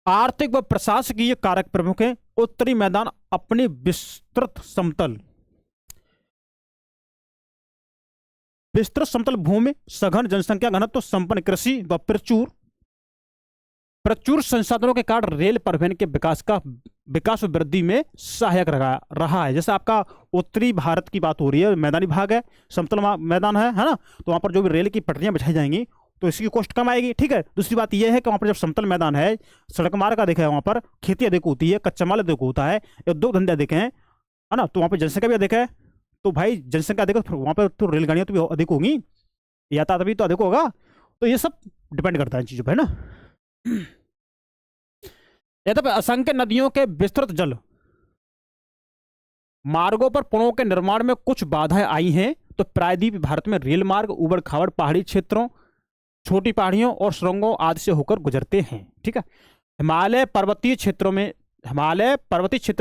आर्थिक व प्रशासकीय कारक प्रमुख हैं। उत्तरी मैदान अपनी विस्तृत समतल भूमि, सघन जनसंख्या घनत्व, संपन्न कृषि व प्रचुर संसाधनों के कारण रेल परिवहन के विकास व वृद्धि में सहायक रहा है। जैसे आपका उत्तरी भारत की बात हो रही है, मैदानी भाग है, समतल मैदान है ना, तो वहां पर जो भी रेल की पटरियां बिछाई जाएंगी तो इसकी कॉस्ट कम आएगी। ठीक है, दूसरी बात यह है कि वहां पर जब समतल मैदान है, सड़क मार्ग अधिक है, वहां पर खेती अधिक होती है, कच्चा माल अधिक होता है, उद्योग धंधे अधिक हैं, है ना, तो वहां पर जनसंख्या भी अधिक है। तो भाई, जनसंख्या अधिक है तो वहां पर तो रेलगाड़ियां तो भी अधिक होंगी, यातायात भी तो अधिक होगा। तो ये सब डिपेंड करता है इन चीजों पर, है ना। यद्यपि असंख्य नदियों के विस्तृत जल मार्गों पर पुलों के निर्माण में कुछ बाधाएं आई हैं, तो प्रायद्वीप भारत में रेल मार्ग उबड़ खाबड़ पहाड़ी क्षेत्रों, छोटी पहाड़ियों और सुरंगों आदि से होकर गुजरते हैं। ठीक है, हिमालय पर्वतीय क्षेत्र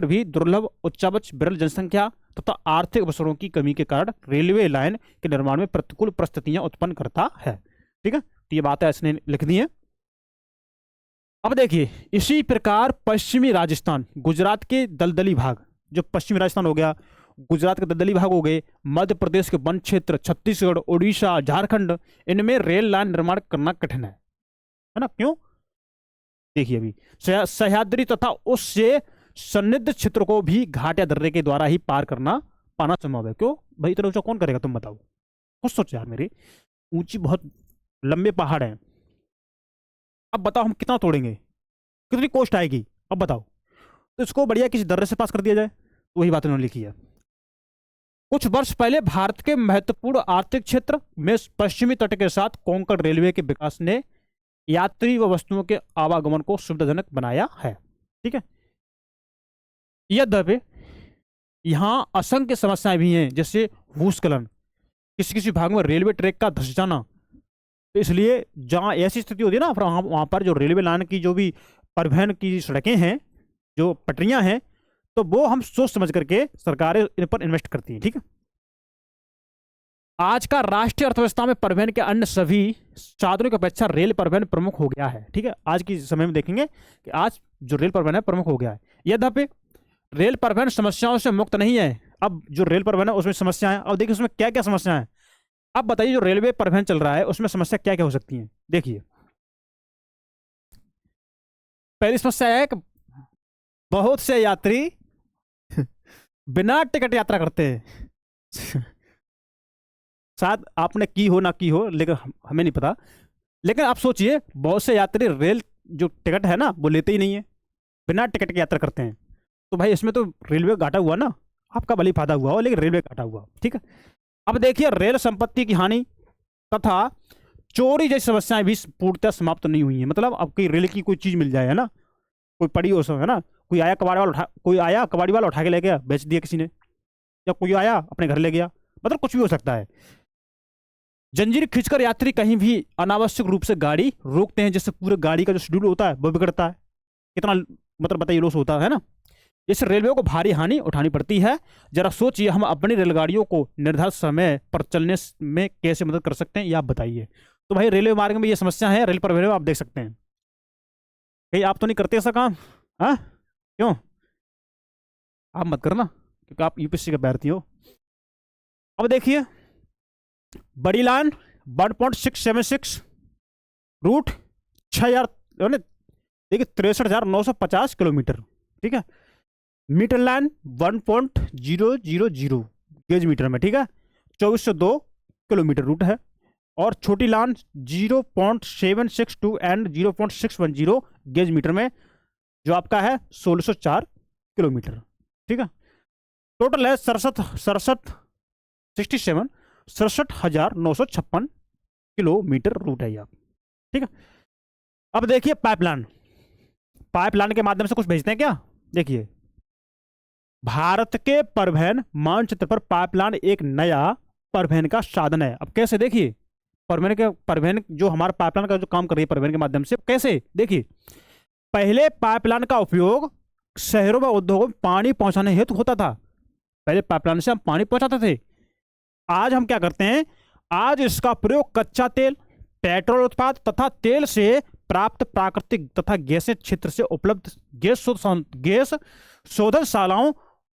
भी दुर्लभ, उच्चावच, विरल जनसंख्या तथा आर्थिक अवसरों की कमी के कारण रेलवे लाइन के निर्माण में प्रतिकूल परिस्थितियां उत्पन्न करता है। ठीक है, तो ये बातें इसने लिख दी हैं। अब देखिए, इसी प्रकार पश्चिमी राजस्थान, गुजरात के दलदली भाग, जो पश्चिमी राजस्थान हो गया, गुजरात के दलदली भाग हो गए, मध्य प्रदेश के वन क्षेत्र, छत्तीसगढ़, उड़ीसा, झारखंड, इनमें रेल लाइन निर्माण करना कठिन है ना। क्यों, देखिए, अभी सह्याद्री तथा उससे सन्निध क्षेत्र को भी घाट या दर्रे के द्वारा ही पार करना पाना संभव है। क्यों भाई, इतना ऊंचा कौन करेगा, तुम बताओ, कुछ सोचो यार मेरी, ऊंची बहुत लंबे पहाड़ हैं। अब बताओ हम कितना तोड़ेंगे, कितनी कॉस्ट आएगी, अब बताओ। तो इसको बढ़िया किसी दर्रे से पास कर दिया जाए, तो वही बात उन्होंने लिखी है। कुछ वर्ष पहले भारत के महत्वपूर्ण आर्थिक क्षेत्र में पश्चिमी तट के साथ कोंकण रेलवे के विकास ने यात्री व वस्तुओं के आवागमन को सुविधाजनक बनाया है। ठीक है, यद्यपि यहां असंख्य समस्याएं भी हैं, जैसे भूस्खलन, किसी किसी भाग में रेलवे ट्रैक का धंस जाना। तो इसलिए जहां ऐसी स्थिति होती है ना, वहां पर जो रेलवे लाइन की जो भी परिवहन की सड़कें हैं, जो पटरियां हैं, तो वो हम सोच समझ करके सरकारें इन पर इन्वेस्ट करती हैं। ठीक है, आज का राष्ट्रीय अर्थव्यवस्था में परिवहन के अन्य सभी साधनों की अपेक्षा रेल परिवहन प्रमुख हो गया है। ठीक है, आज के समय में देखेंगे कि आज जो रेल परिवहन है प्रमुख हो गया है। यद्यपि रेल परिवहन समस्याओं से मुक्त नहीं है। अब जो रेल परिवहन है उसमें समस्याएं, अब देखिए उसमें क्या क्या समस्या है। अब बताइए जो रेलवे परिवहन चल रहा है उसमें समस्या क्या क्या हो सकती है। देखिए पहली समस्या है कि बहुत से यात्री बिना टिकट यात्रा करते हैं। शायद आपने की हो ना की हो, लेकिन हमें नहीं पता। लेकिन आप सोचिए बहुत से यात्री रेल जो टिकट है ना वो लेते ही नहीं है, बिना टिकट की यात्रा करते हैं। तो भाई इसमें तो रेलवे घाटा हुआ ना, आपका भले फायदा हुआ हो लेकिन रेलवे घाटा हुआ। ठीक है, अब देखिए रेल संपत्ति की हानि तथा चोरी जैसी समस्याएं भी पूर्णतः समाप्त नहीं हुई है। मतलब अब कोई रेल की कोई चीज मिल जाए है ना, कोई पड़ी हो सब है ना, कोई आया कबाड़ी वाला उठा के ले गया, बेच दिया किसी ने, या कोई आया अपने घर ले गया, मतलब कुछ भी हो सकता है। जंजीर खींचकर यात्री कहीं भी अनावश्यक रूप से गाड़ी रोकते हैं, जिससे पूरे गाड़ी का जो शेड्यूल होता है वो बिगड़ता है। कितना मतलब बताइए लॉस होता है ना। इससे रेलवे को भारी हानि उठानी पड़ती है। जरा सोचिए हम अपनी रेलगाड़ियों को निर्धारित समय पर चलने में कैसे मदद कर सकते हैं, ये आप बताइए। तो भाई रेलवे मार्ग में ये समस्या है, रेल परिवहन में आप देख सकते हैं। कहीं आप तो नहीं करते ऐसा काम? हाँ क्यों? आप मत करना क्योंकि आप यूपीएससी के अभ्यर्थी हो। अब देखिए बड़ी लाइन 1.676 रूट 6,000, देखिए 63,950 किलोमीटर। ठीक है, मीटर लाइन 1.000 गेज मीटर में। ठीक है, 2402 किलोमीटर रूट है। और छोटी लाइन 0.762 एंड 0.610 गेज मीटर में, जो आपका है 1604 किलोमीटर। ठीक है, टोटल है 67,956 किलोमीटर रूट है यह। ठीक है, अब देखिए पाइपलाइन, पाइपलाइन के माध्यम से कुछ भेजते हैं क्या। देखिए भारत के परिवहन मानचित्र पर पाइपलाइन एक नया परिवहन का साधन है। अब कैसे देखिए, परिवहन जो हमारा पाइपलाइन का जो काम कर रही है परिवहन के माध्यम से, कैसे देखिए। पहले पाइपलाइन का उपयोग शहरों व उद्योगों में पानी पहुंचाने हेतु होता था। पहले पाइपलाइन से हम पानी पहुंचाते थे। आज हम क्या करते हैं, आज इसका प्रयोग कच्चा तेल, पेट्रोल उत्पाद तथा तेल से प्राप्त प्राकृतिक तथा गैसीय क्षेत्र से उपलब्ध गैस शोधनशालाओं,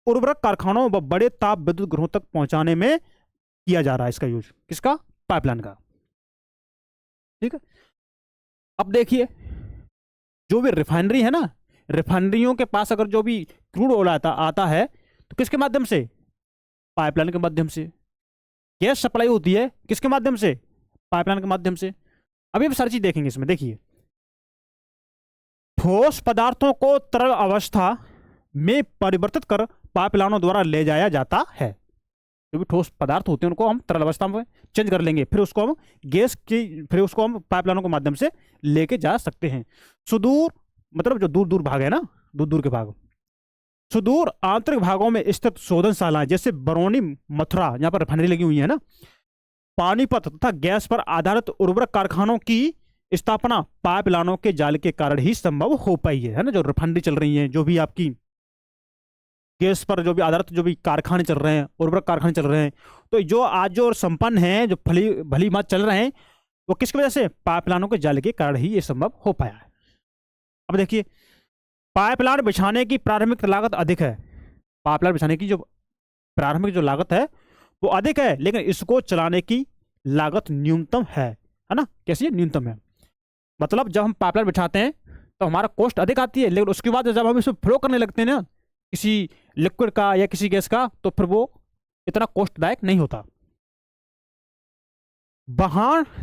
उर्वरक कारखानों व बड़े ताप विद्युत गृहों तक पहुंचाने में किया जा रहा है। इसका यूज किसका? पाइपलाइन का। ठीक है, अब देखिए जो भी रिफाइनरी है ना, रिफाइनरियों के पास अगर जो भी क्रूड ऑयल आता है तो किसके माध्यम से? पाइपलाइन के माध्यम से। गैस सप्लाई होती है किसके माध्यम से? पाइपलाइन के माध्यम से। अभी हम सारी चीज देखेंगे इसमें। देखिए ठोस पदार्थों को तरल अवस्था में परिवर्तित कर पाइपलाइनों द्वारा ले जाया जाता है। जो भी ठोस पदार्थ होते हैं उनको हम तरल अवस्था में चेंज कर लेंगे, फिर उसको हम फिर उसको हम पाइपलाइनों के माध्यम से लेके जा सकते हैं। सुदूर मतलब जो दूर दूर भाग है ना, दूर दूर के भाग, सुदूर आंतरिक भागों में स्थित शोधनशालाएं जैसे बरौनी, मथुरा, यहाँ पर रिफाइनरी लगी हुई है ना, पानीपत तथा गैस पर आधारित उर्वरक कारखानों की स्थापना पाइपलाइनों के जाल के कारण ही संभव हो पाई है ना। जो रिफाइनरी चल रही है, जो भी आपकी गैस पर जो भी आधारित जो भी कारखाने चल रहे हैं, उर्वरक कारखाने चल रहे हैं, तो जो आज जो संपन्न है, जो भली भली बात चल रहे हैं, वो किसकी वजह से? पाइपलाइनों के जाल के कारण ही ये संभव हो पाया है। अब देखिए पाइपलाइन बिछाने की प्रारंभिक लागत अधिक है। पाइपलाइन बिछाने की जो प्रारंभिक जो लागत है वो अधिक है, लेकिन इसको चलाने की लागत न्यूनतम है ना। कैसी? न्यूनतम है। मतलब जब हम पाइपलाइन बिछाते हैं तो हमारा कॉस्ट अधिक आती है, लेकिन उसके बाद जब हम इसमें फ्लो करने लगते हैं ना किसी लिक्विड का या किसी गैस का, तो फिर वो इतना कॉस्टदायक नहीं होता।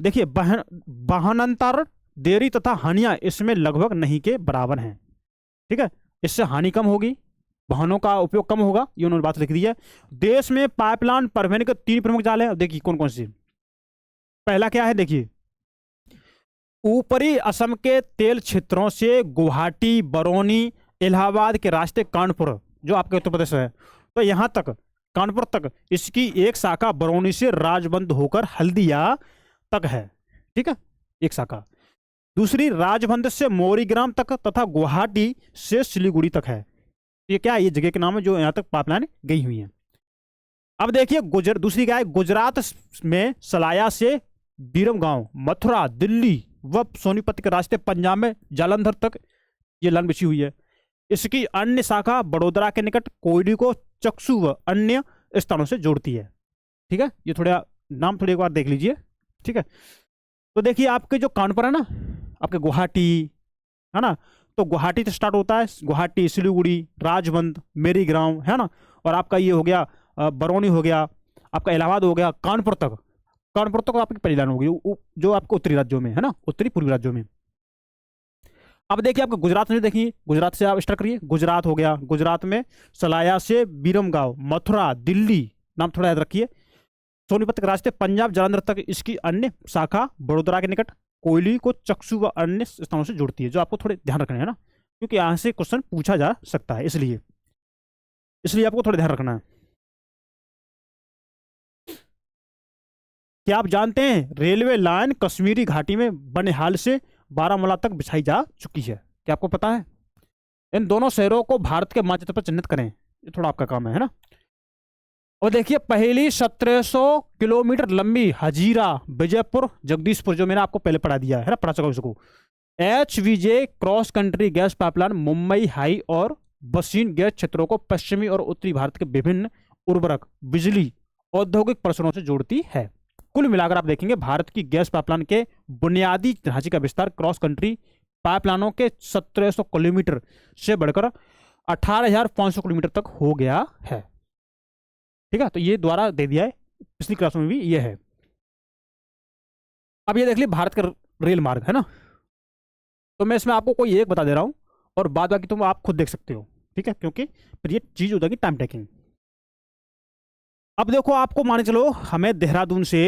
देखिए वाहनांतर देरी तथा हानियां इसमें लगभग नहीं के बराबर हैं। ठीक है, इससे हानि कम होगी, वाहनों का उपयोग कम होगा, ये उन्होंने बात लिख दी है। देश में पाइपलाइन परिवहन के 3 प्रमुख जाल हैं। देखिए कौन कौन से। पहला क्या है, देखिए ऊपरी असम के तेल क्षेत्रों से गुवाहाटी, बरौनी, इलाहाबाद के रास्ते कानपुर, जो आपके उत्तर प्रदेश है, तो यहां तक कानपुर तक इसकी एक शाखा बरौनी से राजबंद होकर हल्दिया तक है। ठीक है, एक शाखा। दूसरी राजबंद से मोरीग्राम तक तथा गुवाहाटी से सिलीगुड़ी तक है। ये क्या है? ये जगह के नाम है जो यहाँ तक पाइपलाइन गई हुई है। अब देखिए दूसरी क्या है, गुजरात में सलाया से बीरम गांव, मथुरा, दिल्ली व सोनीपत के रास्ते पंजाब में जालंधर तक ये लाइन बिछी हुई है। इसकी अन्य शाखा बड़ोदरा के निकट कोयली को चक्सू व अन्य स्थानों से जोड़ती है। ठीक है, ये थोड़ा नाम थोड़ी एक बार देख लीजिए। ठीक है, तो देखिए आपके जो कानपुर है ना, आपके गुवाहाटी है ना, तो गुवाहाटी से स्टार्ट होता है, गुवाहाटी, सिलीगुड़ी, राजबंद, मेरीग्राम है ना, और आपका ये हो गया बरौनी हो गया, आपका इलाहाबाद हो गया, कानपुर तक। कानपुर तक आपकी पहली लाइन होगी जो आपको उत्तरी राज्यों में है ना, उत्तरी पूर्वी राज्यों में। अब देखिए आपको गुजरात में देखिए, गुजरात से आप स्टार्ट करिए। गुजरात हो गया, गुजरात में सलाया से बीरमगांव, मथुरा, दिल्ली, नाम थोड़ा याद रखिए, सोनीपत के रास्ते पंजाब जालंधर तक इसकी अन्य शाखा बड़ोदरा के निकट कोयली को चक्सू व अन्य स्थानों से जोड़ती है, जो आपको थोड़े ध्यान रखना है ना, क्योंकि यहां से क्वेश्चन पूछा जा सकता है, इसलिए इसलिए आपको थोड़ा ध्यान रखना है। क्या आप जानते हैं रेलवे लाइन कश्मीरी घाटी में बनिहाल से बारामूला तक बिछाई जा चुकी है? क्या आपको पता है? इन दोनों शहरों को भारत के मानचित्र पर चिन्हित करें, ये थोड़ा आपका काम है ना। और देखिए पहली 1700 किलोमीटर लंबी हजीरा विजयपुर जगदीशपुर, जो मैंने आपको पहले पढ़ा दिया है ना, पढ़ा चुका उसको। HVJ cross country gas pipeline Mumbai high और बसीन गैस क्षेत्रों को पश्चिमी और उत्तरी भारत के विभिन्न उर्वरक, बिजली, औद्योगिक परिसरों से जोड़ती है। कुल मिलाकर आप देखेंगे भारत की गैस पाइपलाइन के बुनियादी ढांचे का विस्तार क्रॉस कंट्री पाइपलाइनों के 1700 किलोमीटर से बढ़कर 18,500 किलोमीटर तक हो गया है। ठीक है, तो ये द्वारा दे दिया है, पिछली क्लास में भी ये है। अब ये देख लीजिए भारत का रेल मार्ग है ना, तो मैं इसमें आपको कोई एक बता दे रहा हूं और बाद बाकी तुम आप खुद देख सकते हो। ठीक है, क्योंकि फिर ये चीज हो जाएगी टाइम टेकिंग। अब देखो आपको मान चलो हमें देहरादून से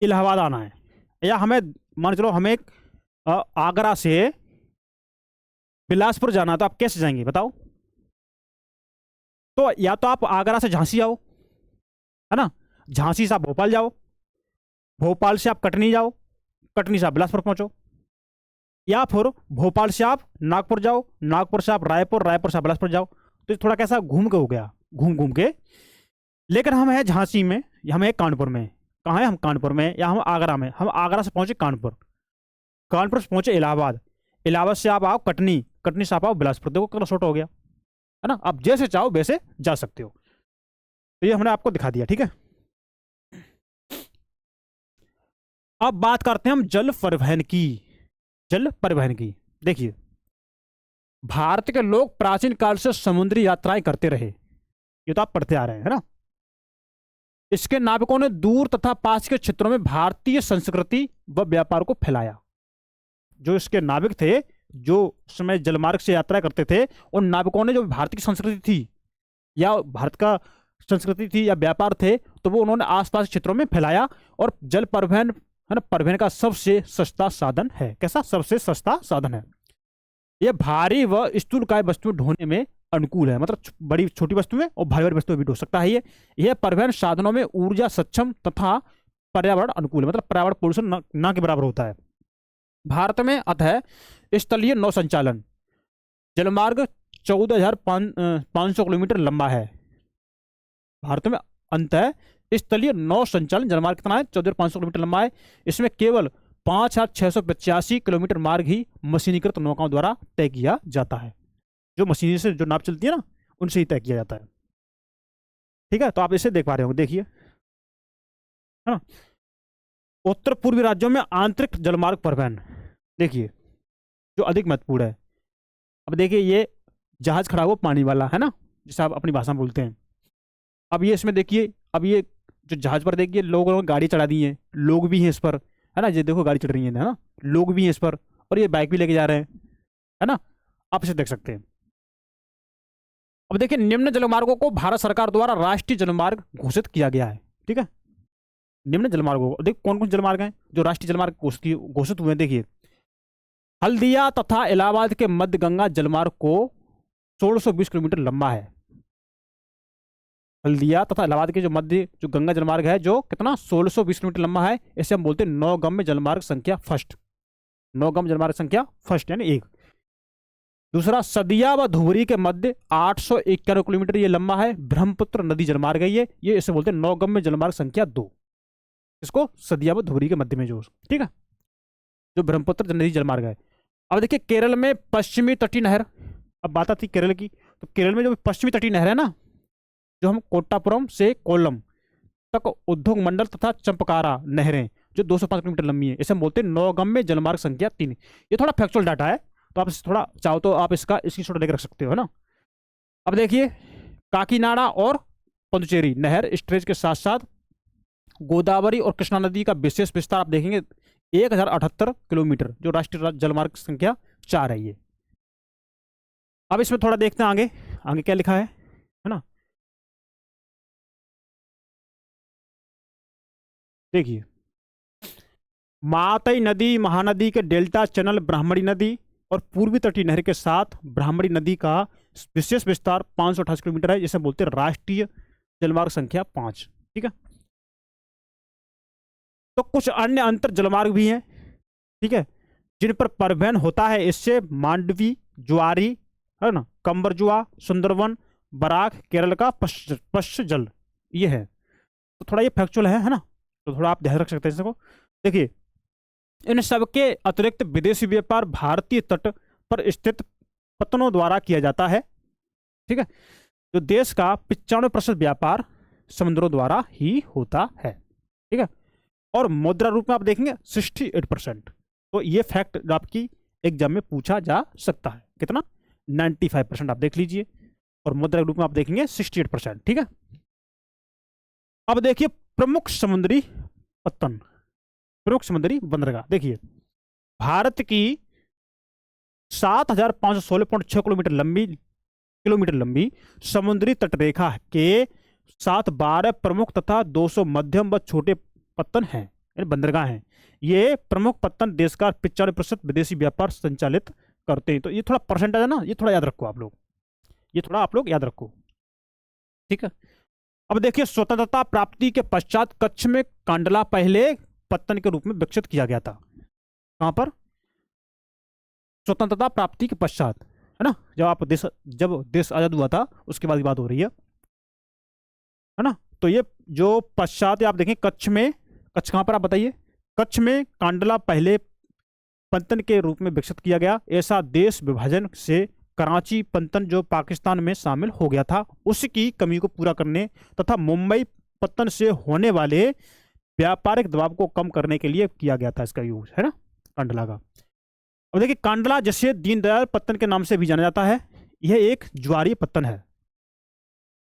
इलाहाबाद आना है, या हमें मान चलो हमें आगरा से बिलासपुर जाना है, तो आप कैसे जाएंगे बताओ? तो या तो आप आगरा से झांसी आओ, है ना, झांसी से आप भोपाल जाओ, भोपाल से आप कटनी जाओ, कटनी से आप बिलासपुर पहुंचो, या फिर भोपाल से आप नागपुर जाओ, नागपुर से आप रायपुर, रायपुर से आप बिलासपुर जाओ। तो थोड़ा कैसा घूम के हो गया, घूम घूम के। लेकिन हम है झांसी में, या हम है कानपुर में। कहाँ है हम? कानपुर में, या हम आगरा में। हम आगरा से पहुंचे कानपुर, कानपुर से पहुंचे इलाहाबाद, इलाहाबाद से आप आओ कटनी, कटनी से आप आओ बिलासपुर। देखो कितना शॉर्ट हो गया है ना। आप जैसे चाहो वैसे जा सकते हो। तो ये हमने आपको दिखा दिया। ठीक है, अब बात करते हैं हम जल परिवहन की। जल परिवहन की देखिए, भारत के लोग प्राचीन काल से समुद्री यात्राएं करते रहे, ये तो आप पढ़ते आ रहे हैं है ना। इसके नाविकों ने दूर तथा पास के क्षेत्रों में भारतीय संस्कृति व व्यापार को फैलाया। जो इसके नाविक थे, जो समय जलमार्ग से यात्रा करते थे, उन नाविकों ने जो भारत की संस्कृति थी या भारत का संस्कृति थी या व्यापार थे, तो वो उन्होंने आसपास के क्षेत्रों में फैलाया। और जल परिवहन है ना, परिवहन का सबसे सस्ता साधन है। कैसा? सबसे सस्ता साधन है। यह भारी व स्थूलकाय वस्तुएं ढोने में अनुकूल है, मतलब बड़ी छोटी वस्तुएं और भारी भारी वस्तुएं भी ढो सकता है। यह परिवहन साधनों में ऊर्जा सक्षम तथा पर्यावरण अनुकूल है, मतलब पर्यावरण पोल्यूशन ना के बराबर होता है। भारत में अतः स्थलीय नौ संचालन जलमार्ग 14,500 किलोमीटर लंबा है। भारत में अंतः स्थलीय नौ संचालन जलमार्ग कितना है? 14,500 किलोमीटर लंबा है। इसमें केवल 5,685 किलोमीटर मार्ग ही मशीनीकृत नौकाओं द्वारा तय किया जाता है। जो मशीनी से जो नाव चलती है ना, उनसे ही तय किया जाता है। ठीक है, तो आप इसे देख पा रहे होंगे, देखिए है ना। उत्तर पूर्वी राज्यों में आंतरिक जलमार्ग परिवहन देखिए जो अधिक महत्वपूर्ण है। अब देखिए ये जहाज खड़ा हुआ पानी वाला है ना, जिसे आप अपनी भाषा में बोलते हैं। अब ये इसमें देखिए, अब ये जो जहाज पर देखिए लोगों ने गाड़ी चढ़ा दी है, लोग भी हैं इस पर, है ना। ये देखो गाड़ी चढ़ रही है ना, लोग भी हैं इस पर, और ये बाइक भी लेके जा रहे हैं, है ना। आप इसे देख सकते हैं। अब देखिए निम्न जलमार्गों को भारत सरकार द्वारा राष्ट्रीय जलमार्ग घोषित किया गया है। ठीक है, निम्न जलमार्गों को देखिए कौन कौन जलमार्ग हैं जो राष्ट्रीय जलमार्ग घोषित हुए हैं। देखिए हल्दिया तथा इलाहाबाद के मध्य गंगा जलमार्ग को 1620 किलोमीटर लंबा है। हल्दिया तथा इलाहाबाद के जो मध्य जो गंगा जलमार्ग है, जो कितना 1620 किलोमीटर लंबा है। इसे हम बोलते हैं नौगम्य जलमार्ग संख्या फर्स्ट, नौगम्य जलमार्ग संख्या फर्स्ट यानी एक। दूसरा, सदिया व धुबरी के मध्य 891 किलोमीटर ये लंबा है ब्रह्मपुत्र नदी जलमार्ग है ये इसे बोलते हैं नौगम्य जलमार्ग संख्या 2। इसको सदिया व धुबरी के मध्य में जो, ठीक है, जो ब्रह्मपुत्र नदी जलमार्ग है। अब देखिए केरल में पश्चिमी तटीय नहर, अब बात आती केरल की, तो केरल में जो पश्चिमी तटीय नहर है ना, जो हम कोट्टापुरम से कोल्लम तक उद्योग मंडल तथा चंपकारा नहरें जो 205 किलोमीटर लंबी है, इसे हम बोलते हैं नौगम्य जलमार्ग संख्या 3। ये थोड़ा फैक्चुअल डाटा है, तो आप थोड़ा चाहो तो आप इसका स्क्रीनशॉट लेकर रख सकते हो, है ना। अब देखिए काकीनाडा और पुदुचेरी नहर स्ट्रेच के साथ साथ गोदावरी और कृष्णा नदी का विशेष विस्तार आप देखेंगे 1078 किलोमीटर, जो राष्ट्रीय जलमार्ग संख्या 4 है ये। अब इसमें थोड़ा देखते हैं आगे आगे क्या लिखा है ना। देखिए मातई नदी महानदी के डेल्टा चैनल ब्राह्मणी नदी और पूर्वी तटीय नहर के साथ ब्राह्मणी नदी का विशेष विस्तार 528 किलोमीटर है, जिसे बोलते हैं राष्ट्रीय जलमार्ग संख्या 5, ठीक है। तो कुछ अन्य अंतर जलमार्ग भी हैं, ठीक है, जिन पर परिवहन होता है इससे मांडवी, ज्वारी, है ना, कंबरजुआ, सुंदरवन, बराक, केरल का पश्च जल, ये है। तो थोड़ा ये फैक्चुअल है ना, तो थोड़ा आप ध्यान रख सकते हैं इसको। देखिए इन सबके अतिरिक्त विदेशी व्यापार भारतीय तट पर स्थित पत्तनों द्वारा किया जाता है, ठीक है, जो देश का 95% व्यापार समुद्रों द्वारा ही होता है, ठीक है। और मुद्रा रूप में आप देखेंगे 68%। तो ये फैक्ट आपकी एग्जाम में पूछा जा सकता है, कितना 95% आप देख लीजिए, और मुद्रा रूप में आप देखेंगे 68%, ठीक है। अब देखिए प्रमुख समुद्री पत्तन, प्रमुख समुद्री बंदरगाह। देखिए भारत की 7516.6 किलोमीटर लंबी समुद्री तटरेखा के साथ 12 प्रमुख तथा 200 मध्यम व छोटे पत्तन हैं, बंदरगाह हैं। ये प्रमुख पत्तन देश का 95% विदेशी व्यापार संचालित करते हैं। तो ये थोड़ा परसेंटेज है ना, ये थोड़ा याद रखो आप लोग, ये थोड़ा आप लोग याद रखो, ठीक है। अब देखिए स्वतंत्रता प्राप्ति के पश्चात कच्छ में कांडला पहले पत्तन के रूप में विकसित किया गया था। कहां पर? स्वतंत्रता प्राप्ति के पश्चात, है ना, जब देश आजाद हुआ था उसके बाद की बात हो रही है ना। तो ये जो पश्चात आप देखें कच्छ में, कच्छ कहां पर आप बताइए, कच्छ में कांडला पहले पत्तन के रूप में विकसित किया गया। ऐसा देश विभाजन से कराची पत्तन जो पाकिस्तान में शामिल हो गया था उसकी कमी को पूरा करने तथा मुंबई पत्तन से होने वाले व्यापारिक दबाव को कम करने के लिए किया गया था इसका यूज, है ना, कांडला का। अब देखिए कांडला जिसे दीनदयाल पत्तन के नाम से भी जाना जाता है, यह एक ज्वारीय पत्तन है।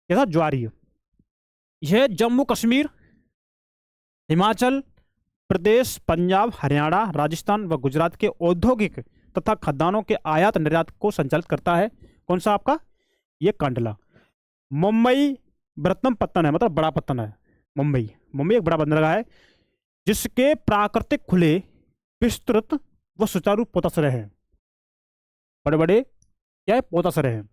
कैसा? ज्वारीय। यह जम्मू कश्मीर, हिमाचल प्रदेश, पंजाब, हरियाणा, राजस्थान व गुजरात के औद्योगिक तथा खदानों के आयात निर्यात को संचालित करता है। कौन सा आपका? ये कांडला। मुंबई बृहत्तम पत्तन है, मतलब बड़ा पत्तन है। मुंबई एक बड़ा बंदरगाह है जिसके प्राकृतिक खुले विस्तृत व सुचारू पोताश्रय हैं, बड़े बड़े क्या है, पोताश्रय हैं।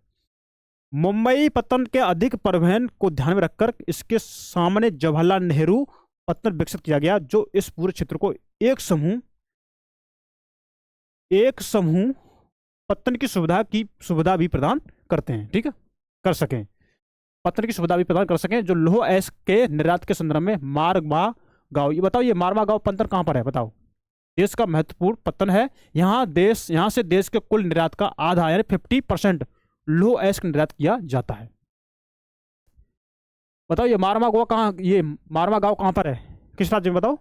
मुंबई पत्तन के अधिक परिवहन को ध्यान में रखकर इसके सामने जवाहरलाल नेहरू पत्तन विकसित किया गया, जो इस पूरे क्षेत्र को एक समूह पत्तन की सुविधा भी प्रदान करते हैं, ठीक है, कर सकें, पत्तन की सुविधा भी प्रदान कर सकें, जो लौह अयस्क के निर्यात के संदर्भ में मारवा गांव, ये बताओ, ये मारवा गांव पत्तन कहां पर है बताओ? देश का महत्वपूर्ण पत्तन है। यहां से देश के कुल निर्यात का आधा यानी 50% लौह अयस्क निर्यात किया जाता है। बताओ ये मारवा गांव कहां पर है, किस राज्य में बताओ?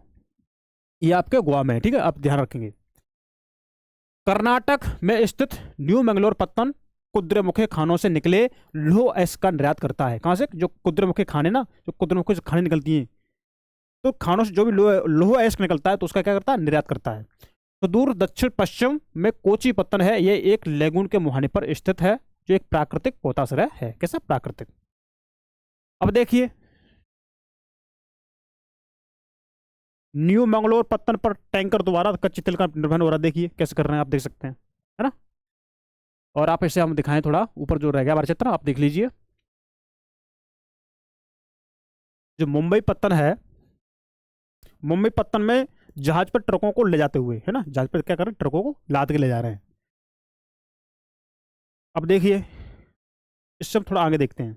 ये आपके गोवा में है, ठीक है, आप ध्यान रखेंगे। कर्नाटक में स्थित न्यू मैंगलोर पत्तन कुद्रेमुखी खानों से निकले लौह अयस्क का निर्यात करता है। कहां से? जो कुद्रेमुखी खाने ना, जो कुद्रेमुखी से खाने निकलती हैं, तो खानों से जो भी लौह अयस्क निकलता है तो उसका क्या करता है? निर्यात करता है। तो दूर दक्षिण पश्चिम में कोची पत्तन है, ये एक लेगून के मुहाने पर स्थित है, जो एक प्राकृतिक पोताश्रय है। कैसा? प्राकृतिक। अब देखिए न्यू मंगलोर पत्तन पर टैंकर द्वारा कच्चे तेल का निर्वहन हो रहा है, देखिए कैसे कर रहे हैं, आप देख सकते हैं, है ना। और आप इसे हम दिखाएं थोड़ा ऊपर जो रह गया हमारा चित्र, आप देख लीजिए। जो मुंबई पत्तन है, मुंबई पत्तन में जहाज पर ट्रकों को ले जाते हुए, है ना, जहाज पर क्या कर रहे हैं, ट्रकों को लाद के ले जा रहे हैं। अब देखिए, इससे हम थोड़ा आगे देखते हैं।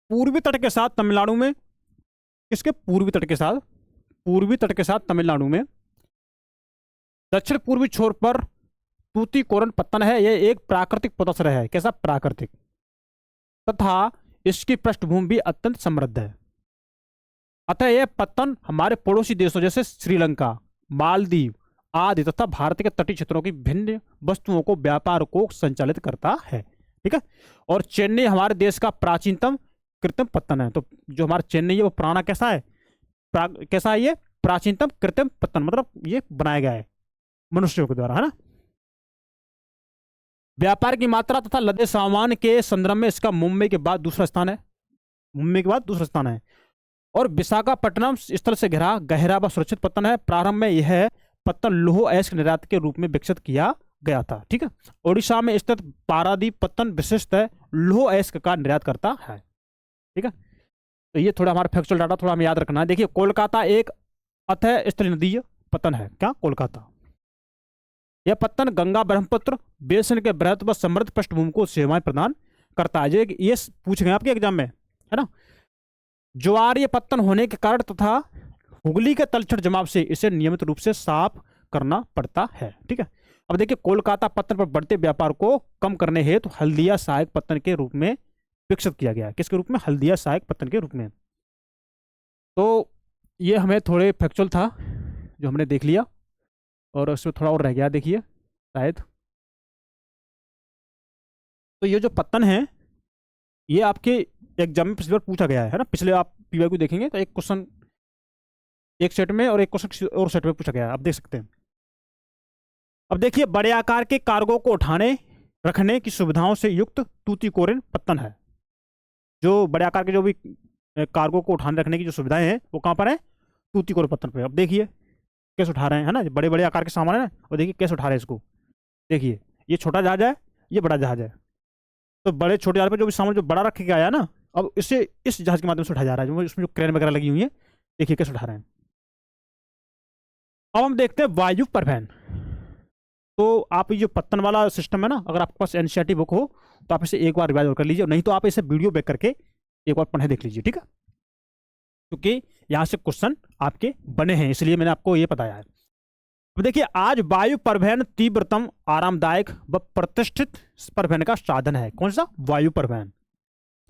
पूर्वी तट के साथ तमिलनाडु में, किसके पूर्वी तट के साथ, पूर्वी तट के साथ तमिलनाडु में दक्षिण पूर्वी छोर पर तूतीकोरन पत्तन है। यह एक प्राकृतिक पोताश्रय है। कैसा? प्राकृतिक। तथा इसकी पृष्ठभूमि भी अत्यंत समृद्ध है। अतः यह पत्तन हमारे पड़ोसी देशों जैसे श्रीलंका, मालदीव आदि तथा भारत के तटीय क्षेत्रों की भिन्न वस्तुओं को, व्यापार को संचालित करता है। ठीक है। और चेन्नई हमारे देश का प्राचीनतम कृत्रिम पत्तन है। तो जो हमारा चेन्नई है वो पुराना कैसा है? कैसा है ये? प्राचीनतम कृत्रिम पत्तन, मतलब ये बनाया गया है मनुष्यों के द्वारा, है ना। व्यापार की मात्रा तथा लदे सामान के संदर्भ में इसका मुंबई के बाद दूसरा स्थान है। मुंबई के बाद दूसरा स्थान है। और विशाखापट्टनम स्थल से घिरा गहरा व सुरक्षित पत्तन है। प्रारंभ में यह पत्तन लौह अयस्क निर्यात के रूप में विकसित किया गया था। ठीक है। ओडिशा में स्थित पारादीप पत्तन विशिष्ट है, लौह अयस्क का निर्यात करता है। ठीक है। तो ये थोड़ा हमारा फैक्चुअल डाटा थोड़ा हमें याद रखना है। देखिए, कोलकाता एक अतः स्थल नदीय पत्तन है। क्या? कोलकाता। यह पत्तन गंगा ब्रह्मपुत्र बेसिन के बृहद व समृद्ध पृष्ठभूमि को सेवाएं प्रदान करता है। ये पूछ गए आपके एग्जाम में, है ना। ज्वारीय पत्तन होने के कारण तथा हुगली के तलछट जमाव से इसे नियमित रूप से साफ करना पड़ता है। ठीक है। अब देखिए, कोलकाता पत्तन पर बढ़ते व्यापार को कम करने हेतु हल्दिया सहायक पत्तन के रूप में विकसित किया गया है। किसके रूप में? हल्दिया सहायक पत्तन के रूप में। तो ये हमें थोड़े फैक्चुअल था जो हमने देख लिया, और उसमें थोड़ा और रह गया देखिए शायद। तो ये जो पत्तन है ये आपके एग्जाम में पिछली बार पूछा गया है ना। पिछले आप पीवाईक्यू देखेंगे तो एक क्वेश्चन एक सेट में और एक क्वेश्चन और सेट में पूछा गया है, आप देख सकते हैं। अब देखिए, बड़े आकार के कार्गो को उठाने रखने की सुविधाओं से युक्त टूटीकोरिन पत्तन है। जो बड़े आकार के जो भी कार्गो को उठाने रखने की जो सुविधाएं हैं वो कहाँ पर है? टूटीकोरिन पत्तन पे। अब देखिए कैसे उठा रहे हैं, है ना। बड़े बड़े आकार के सामान है ना, और देखिए कैसे उठा रहे हैं इसको। देखिए, ये छोटा जहाज है, ये बड़ा जहाज है। तो बड़े छोटे जहाज पर जो भी सामान जो बड़ा रख के आया ना, अब इसे इस जहाज के माध्यम से उठाया जा रहा है, जो इसमें जो क्रेन वगैरह लगी हुई है। देखिए कैसे उठा रहे हैं। अब हम देखते हैं वायु परिवहन। तो आप ये जो पत्तन वाला सिस्टम है ना, अगर आपके पास एनसीईआरटी बुक हो तो आप इसे एक बार रिवाइज और कर लीजिए, नहीं तो आप इसे वीडियो बैक करके एक बार पढ़ने देख लीजिए। ठीक है। क्योंकि यहाँ से क्वेश्चन आपके बने हैं, इसलिए मैंने आपको ये बताया है। अब देखिए, आज वायु परिवहन तीव्रतम, आरामदायक व प्रतिष्ठित परिवहन का साधन है। कौन सा? वायु परिवहन।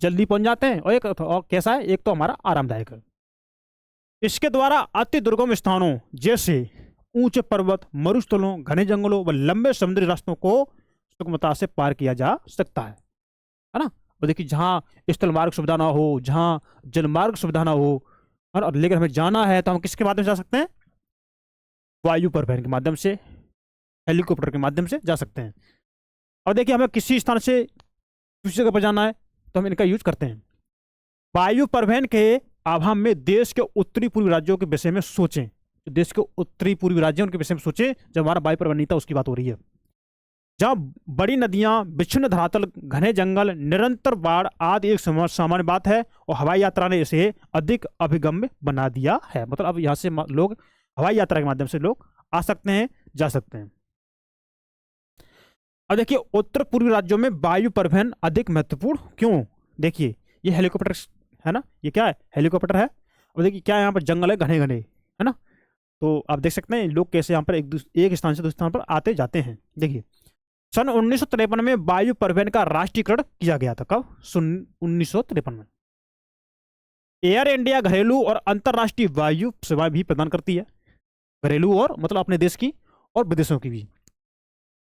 जल्दी पहुंच जाते हैं, और कैसा है? एक तो हमारा आरामदायक है। इसके द्वारा अति दुर्गम स्थानों जैसे ऊंचे पर्वत, मरुस्थलों, घने जंगलों व लंबे समुद्री रास्तों को सुगमता से पार किया जा सकता है ना। और देखिए, जहां स्थल मार्ग सुविधा ना हो, जहां जलमार्ग सुविधा ना हो, और लेकिन हमें जाना है तो हम किसके माध्यम से जा सकते हैं? वायु परिवहन के माध्यम से, हेलीकॉप्टर के माध्यम से जा सकते हैं। और देखिए, हमें किसी स्थान से दूसरी जगह पर जाना है तो हम इनका यूज करते हैं। वायु परिवहन के अभाव में देश के उत्तरी पूर्वी राज्यों के विषय में सोचें। देश के उत्तरी पूर्वी राज्यों के विषय में सोचें। जब हमारा वायु परिवहन नहीं था उसकी बात हो रही है। जहां बड़ी नदियां, विच्छिन्न धरातल, घने जंगल, निरंतर बाढ़ आदि एक सामान्य बात है, और हवाई यात्रा ने इसे अधिक अभिगम्य बना दिया है। मतलब अब यहाँ से लोग हवाई यात्रा के माध्यम से लोग आ सकते हैं, जा सकते हैं। अब देखिए, उत्तर पूर्वी राज्यों में वायु परिवहन अधिक महत्वपूर्ण क्यों? देखिए, ये हेलीकॉप्टर है ना, ये क्या है? हेलीकॉप्टर है। अब देखिए क्या है, यहाँ पर जंगल है, घने घने, है ना। तो आप देख सकते हैं लोग कैसे यहाँ पर एक स्थान से दूसरे स्थान पर आते जाते हैं। देखिए, सन 1953 में वायु परिवहन का राष्ट्रीयकरण किया गया था। कब? 1953 में। एयर इंडिया घरेलू और अंतरराष्ट्रीय वायु सेवाएं भी प्रदान करती है। घरेलू और मतलब अपने देश की और विदेशों की भी।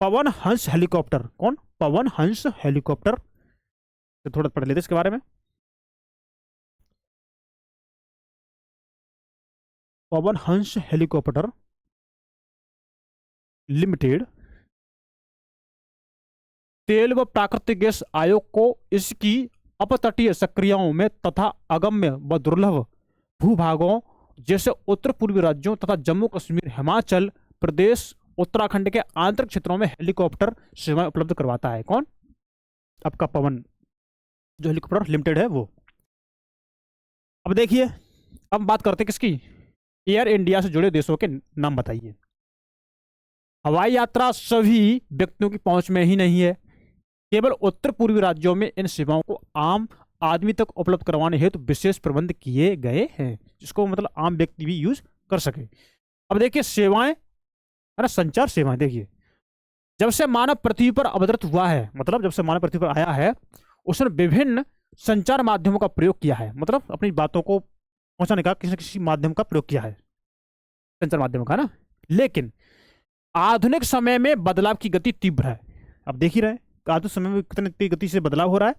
पवन हंस हेलीकॉप्टर, कौन? पवन हंस हेलीकॉप्टर। तो थोड़ा पढ़ लेते इसके बारे में। पवन हंस हेलीकॉप्टर लिमिटेड तेल व प्राकृतिक गैस आयोग को इसकी अपतटीय सक्रियाओं में तथा अगम्य व दुर्लभ भूभागों जैसे उत्तर पूर्वी राज्यों तथा जम्मू कश्मीर, हिमाचल प्रदेश, उत्तराखंड के आंतरिक क्षेत्रों में हेलीकॉप्टर सेवाएं उपलब्ध करवाता है। कौन? आपका पवन जो हेलीकॉप्टर लिमिटेड है वो। अब देखिए, अब बात करते हैं किसकी? एयर इंडिया से जुड़े देशों के नाम बताइए। हवाई यात्रा सभी व्यक्तियों की पहुंच में ही नहीं है। केवल उत्तर पूर्वी राज्यों में इन सेवाओं को आम आदमी तक उपलब्ध करवाने हेतु विशेष प्रबंध किए गए हैं, जिसको मतलब आम व्यक्ति भी यूज कर सके। अब देखिए सेवाएं, है ना, संचार सेवाएं। देखिए जब से मानव पृथ्वी पर अवतरित हुआ है, मतलब जब से मानव पृथ्वी पर आया है, उसने विभिन्न संचार माध्यमों का प्रयोग किया है, मतलब अपनी बातों को पहुंचाने का किसी न किसी माध्यम का प्रयोग किया है, संचार माध्यमों का ना। लेकिन आधुनिक समय में बदलाव की गति तीव्र है। अब देख ही रहे हैं आधुनिक समय में कितनी तेज गति से बदलाव हो रहा है,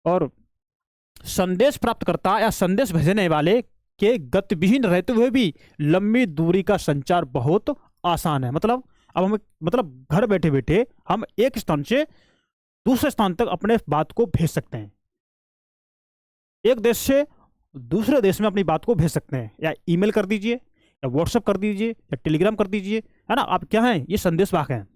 और संदेश प्राप्तकर्ता या संदेश भेजने वाले के गतिविहीन रहते हुए भी लंबी दूरी का संचार बहुत आसान है। मतलब अब हम मतलब घर बैठे बैठे हम एक स्थान से दूसरे स्थान तक अपने बात को भेज सकते हैं, एक देश से दूसरे देश में अपनी बात को भेज सकते हैं, या ईमेल कर दीजिए, या व्हाट्सएप कर दीजिए, या टेलीग्राम कर दीजिए, है ना। आप क्या हैं, ये संदेश वाहक हैं।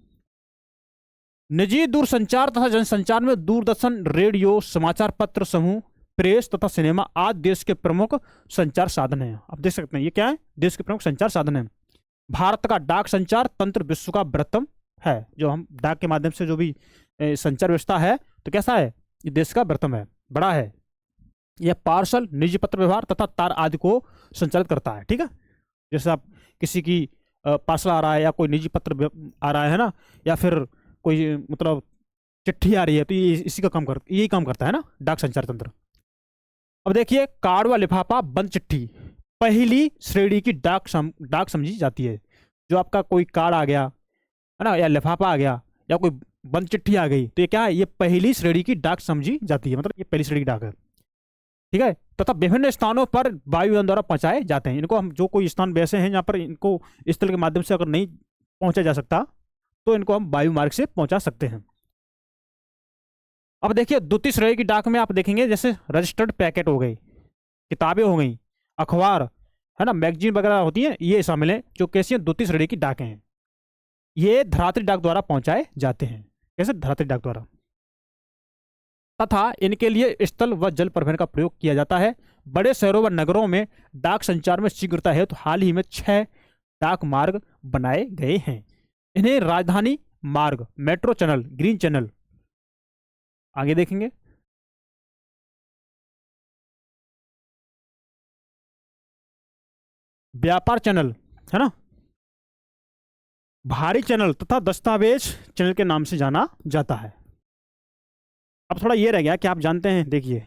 निजी दूरसंचार तथा जनसंचार में दूरदर्शन, रेडियो, समाचार पत्र समूह, प्रेस तथा सिनेमा आदि देश के प्रमुख संचार साधन हैं। आप देख सकते हैं ये क्या है, देश के प्रमुख संचार साधन हैं। भारत का डाक संचार तंत्र विश्व का बृहत्तम है। जो हम डाक के माध्यम से जो भी संचार व्यवस्था है, तो कैसा है, ये देश का बृहत्तम है, बड़ा है। यह पार्सल, निजी पत्र व्यवहार तथा तार आदि को संचालित करता है। ठीक है, जैसे आप किसी की पार्सल आ रहा है, या कोई निजी पत्र आ रहा है ना, या फिर कोई मतलब चिट्ठी आ रही है, तो ये इसी का काम यही काम करता है ना, डाक संचार तंत्र। अब देखिए कार्ड व लिफाफा बंद चिट्ठी पहली श्रेणी की डाक समझी जाती है। जो आपका कोई कार्ड आ गया है ना, या लिफाफा आ गया, या कोई बंद चिट्ठी आ गई, तो ये क्या है, ये पहली श्रेणी की डाक समझी जाती है, मतलब ये पहली श्रेणी की डाक है। ठीक है, तथा विभिन्न स्थानों पर वायुयान द्वारा पहुंचाए जाते हैं। इनको हम जो कोई स्थान वैसे हैं जहाँ पर इनको इस तरह के माध्यम से अगर नहीं पहुंचा जा सकता, तो इनको हम वायु मार्ग से पहुंचा सकते हैं। अब देखिए द्वितीय श्रेणी की डाक में आप देखेंगे जैसे रजिस्टर्ड पैकेट हो गई, किताबें हो गई, अखबार है ना, मैगजीन वगैरह होती हैं, ये शामिल हैं, जो कैसी हैं, द्वितीय श्रेणी की डाकें हैं। ये धरातरी डाक द्वारा पहुंचाए जाते हैं। कैसे, धरातरी डाक द्वारा। तथा इनके लिए स्थल व जल परिवहन का प्रयोग किया जाता है। बड़े शहरों व नगरों में डाक संचार में शीघ्रता है तो हाल ही में 6 डाक मार्ग बनाए गए हैं। इन्हें राजधानी मार्ग, मेट्रो चैनल, ग्रीन चैनल, आगे देखेंगे। व्यापार चैनल, है ना, भारी चैनल तथा दस्तावेज चैनल के नाम से जाना जाता है। अब थोड़ा ये रह गया कि आप जानते हैं, देखिए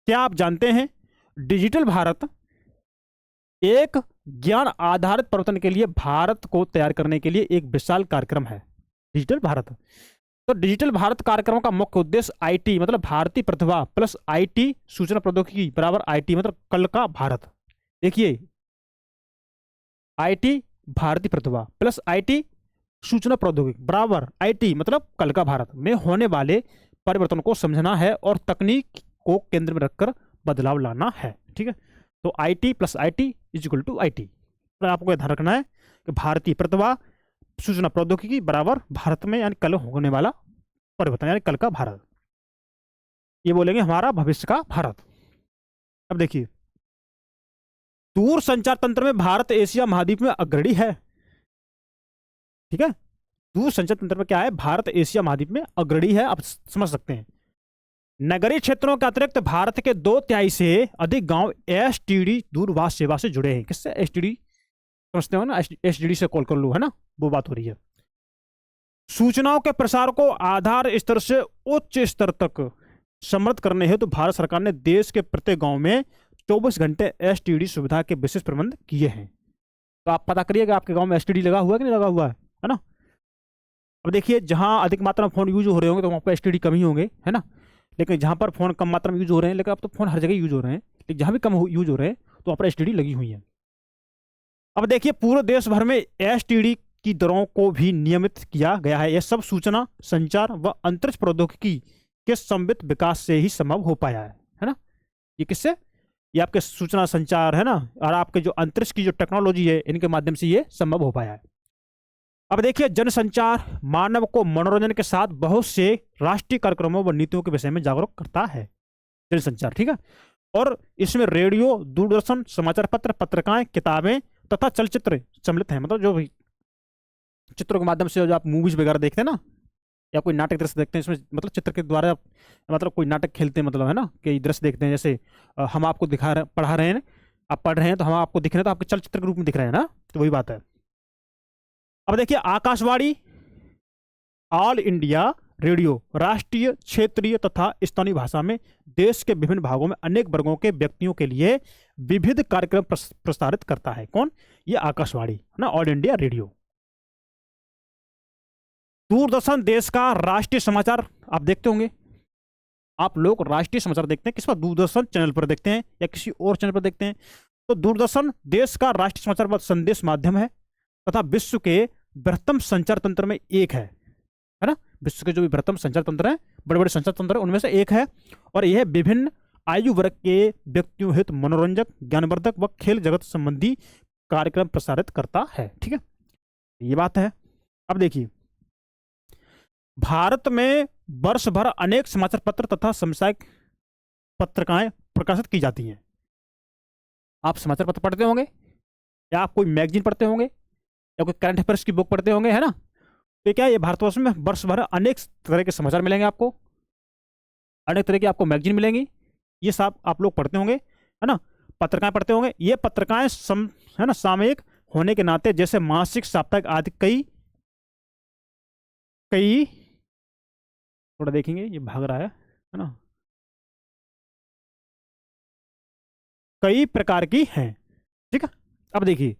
क्या आप जानते हैं डिजिटल भारत एक ज्ञान आधारित परिवर्तन के लिए भारत को तैयार करने के लिए एक विशाल कार्यक्रम है, डिजिटल भारत। तो डिजिटल भारत कार्यक्रम का मुख्य उद्देश्य आईटी मतलब भारतीय प्रतिभा प्लस आईटी सूचना प्रौद्योगिकी बराबर आईटी मतलब कल का भारत। देखिए आईटी भारतीय प्रतिभा प्लस आईटी सूचना प्रौद्योगिकी बराबर आईटी मतलब कल का भारत में होने वाले परिवर्तन को समझना है और तकनीक को केंद्र में रखकर बदलाव लाना है। ठीक है, तो IT plus IT is equal to IT. तो आपको ध्यान रखना है कि भारतीय प्रतिभा सूचना प्रौद्योगिकी बराबर भारत में यानी कल होने वाला परिवर्तन यानी कल का भारत। ये बोलेंगे हमारा भविष्य का भारत। अब देखिए दूर संचार तंत्र में भारत एशिया महाद्वीप में अग्रणी है। ठीक है, दूर संचार तंत्र में क्या है, भारत एशिया महाद्वीप में अग्रणी है, आप समझ सकते हैं। नगरीय क्षेत्रों के अतिरिक्त भारत के 2/3 से अधिक गांव एसटीडी दूरभाष सेवा से जुड़े हैं। किससे, एसटीडी समझते हो ना, एसटीडी से कॉल कर लो, है ना, वो बात हो रही है। सूचनाओं के प्रसार को आधार स्तर से उच्च स्तर तक समृद्ध करने हेतु भारत सरकार ने देश के प्रत्येक गांव में 24 घंटे एसटीडी सुविधा के विशेष प्रबंध किए हैं। तो आप पता करिए कि आपके गांव में एसटीडी लगा हुआ है कि नहीं लगा हुआ है ना। अब देखिए जहां अधिक मात्रा में फोन यूज हो रहे होंगे तो वहां पर एसटीडी कम ही होंगे, है ना। लेकिन जहां पर फोन कम मात्रा में यूज हो रहे हैं, लेकिन अब तो फोन हर जगह यूज हो रहे हैं, लेकिन जहां भी कम यूज हो रहे हैं तो वहां पर एसटीडी लगी हुई है। अब देखिए पूरे देश भर में एसटीडी की दरों को भी नियमित किया गया है। यह सब सूचना संचार व अंतरिक्ष प्रौद्योगिकी के समन्वित विकास से ही संभव हो पाया है ना। ये किससे, ये आपके सूचना संचार है ना, और आपके जो अंतरिक्ष की जो टेक्नोलॉजी है इनके माध्यम से ये संभव हो पाया है। अब देखिए जनसंचार मानव को मनोरंजन के साथ बहुत से राष्ट्रीय कार्यक्रमों व नीतियों के विषय में जागरूक करता है, जनसंचार। ठीक है, और इसमें रेडियो, दूरदर्शन, समाचार पत्र, पत्रिकाएं, किताबें तथा चलचित्र सम्मिलित हैं। मतलब जो भी चित्रों के माध्यम से जो आप मूवीज वगैरह देखते हैं ना, या कोई नाटक दृश्य देखते हैं, इसमें मतलब चित्र के द्वारा मतलब कोई नाटक खेलते हैं, मतलब है ना, कि दृश्य देखते हैं, जैसे हम आपको दिखा रहे पढ़ा रहे हैं, आप पढ़ रहे हैं तो हम आपको दिख रहे हैं, तो आपके चलचित्र के रूप में दिख रहे हैं ना, तो वही बात है। अब देखिए, आकाशवाणी ऑल इंडिया रेडियो राष्ट्रीय, क्षेत्रीय तथा स्थानीय भाषा में देश के विभिन्न भागों में अनेक वर्गों के व्यक्तियों के लिए विविध कार्यक्रम प्रसारित करता है। कौन? ये आकाशवाणी है ना, ऑल इंडिया रेडियो। दूरदर्शन देश का राष्ट्रीय समाचार आप देखते होंगे, आप लोग राष्ट्रीय समाचार देखते हैं किस पर? दूरदर्शन चैनल पर देखते हैं या किसी और चैनल पर देखते हैं? तो दूरदर्शन देश का राष्ट्रीय समाचार व संदेश माध्यम है तथा विश्व के बृहत्तम संचार तंत्र में एक है ना। विश्व के जो भी बृहत्तम संचार तंत्र है, बड़े बड़े संचार तंत्र है, उनमें से एक है, और यह विभिन्न आयु वर्ग के व्यक्तियों हित मनोरंजक, ज्ञानवर्धक व खेल जगत संबंधी कार्यक्रम प्रसारित करता है। ठीक है, ये बात है। अब देखिए, भारत में वर्ष भर अनेक समाचार पत्र तथा साप्ताहिक पत्रिकाएं प्रकाशित की जाती हैं। आप समाचार पत्र पढ़ते होंगे, या आप कोई मैगजीन पढ़ते होंगे, या कोई करंट अफेयर्स की बुक पढ़ते होंगे, है ना। तो क्या ये भारतवर्ष में वर्ष भर अनेक तरह के समाचार मिलेंगे आपको, अनेक तरह की आपको मैगजीन मिलेंगी, ये सब आप लोग पढ़ते होंगे, है ना, पत्रिकाएं पढ़ते होंगे। ये पत्रिकाएं है ना, सामयिक होने के नाते जैसे मासिक, साप्ताहिक आदि कई कई थोड़ा देखेंगे, ये भाग रहा है ना, कई प्रकार की हैं। ठीक है, अब देखिए,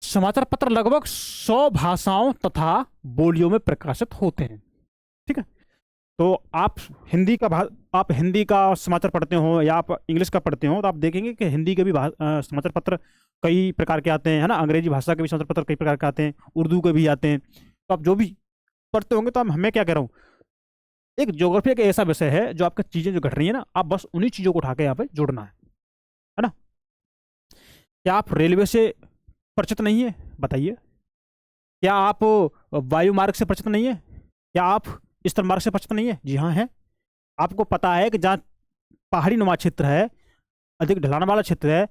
समाचार पत्र लगभग 100 भाषाओं तथा बोलियों में प्रकाशित होते हैं। ठीक है, तो आप हिंदी का समाचार पढ़ते हो या आप इंग्लिश का पढ़ते हो, तो आप देखेंगे कि हिंदी के भी समाचार पत्र कई प्रकार के आते हैं, है ना। अंग्रेजी भाषा के भी समाचार पत्र कई प्रकार के आते हैं, उर्दू के भी आते हैं। तो आप जो भी पढ़ते होंगे, तो हमें क्या कह रहा हूँ, एक ज्योग्राफी एक ऐसा विषय है जो आपकी चीजें जो घट रही है ना, आप बस उन्हीं चीजों को उठा के यहाँ पे जोड़ना है ना। क्या आप रेलवे से परिचित नहीं है? बताइए। क्या आप वायु मार्ग से परिचित नहीं है? क्या आप स्थल मार्ग से परिचित नहीं है? जी हाँ है। आपको पता है कि जहाँ पहाड़ी नुमा क्षेत्र है, अधिक ढलान वाला क्षेत्र है,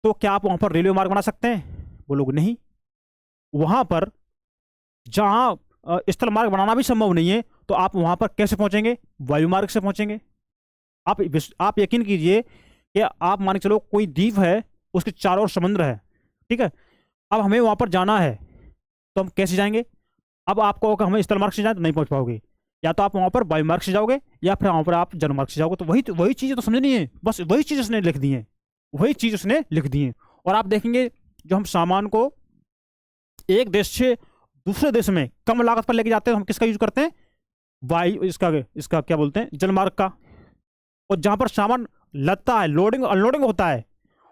तो क्या आप वहां पर रेलवे मार्ग बना सकते हैं? बोलोगे नहीं। वहां पर जहाँ स्थल मार्ग बनाना भी संभव नहीं है, तो आप वहां पर कैसे पहुंचेंगे? वायु मार्ग से पहुंचेंगे। आप यकीन कीजिए कि आप मान के चलो कोई द्वीप है, उसके चारों ओर समुद्र है, ठीक है, अब हमें वहां पर जाना है, तो हम कैसे जाएंगे? अब आपको हमें स्थल मार्ग से जाए तो नहीं पहुंच पाओगे, या तो आप वहां पर वायु मार्ग से जाओगे, या फिर वहां पर आप जल मार्ग से जाओगे। तो वही चीजें तो समझनी है, बस वही चीज उसने लिख दी है, वही चीज उसने लिख दी है। और आप देखेंगे, जो हम सामान को एक देश से दूसरे देश में कम लागत पर लेके जाते हैं, हम किसका यूज करते हैं? वायु, इसका क्या बोलते हैं, जलमार्ग का। और जहां पर सामान लगता है, लोडिंग अनलोडिंग होता है,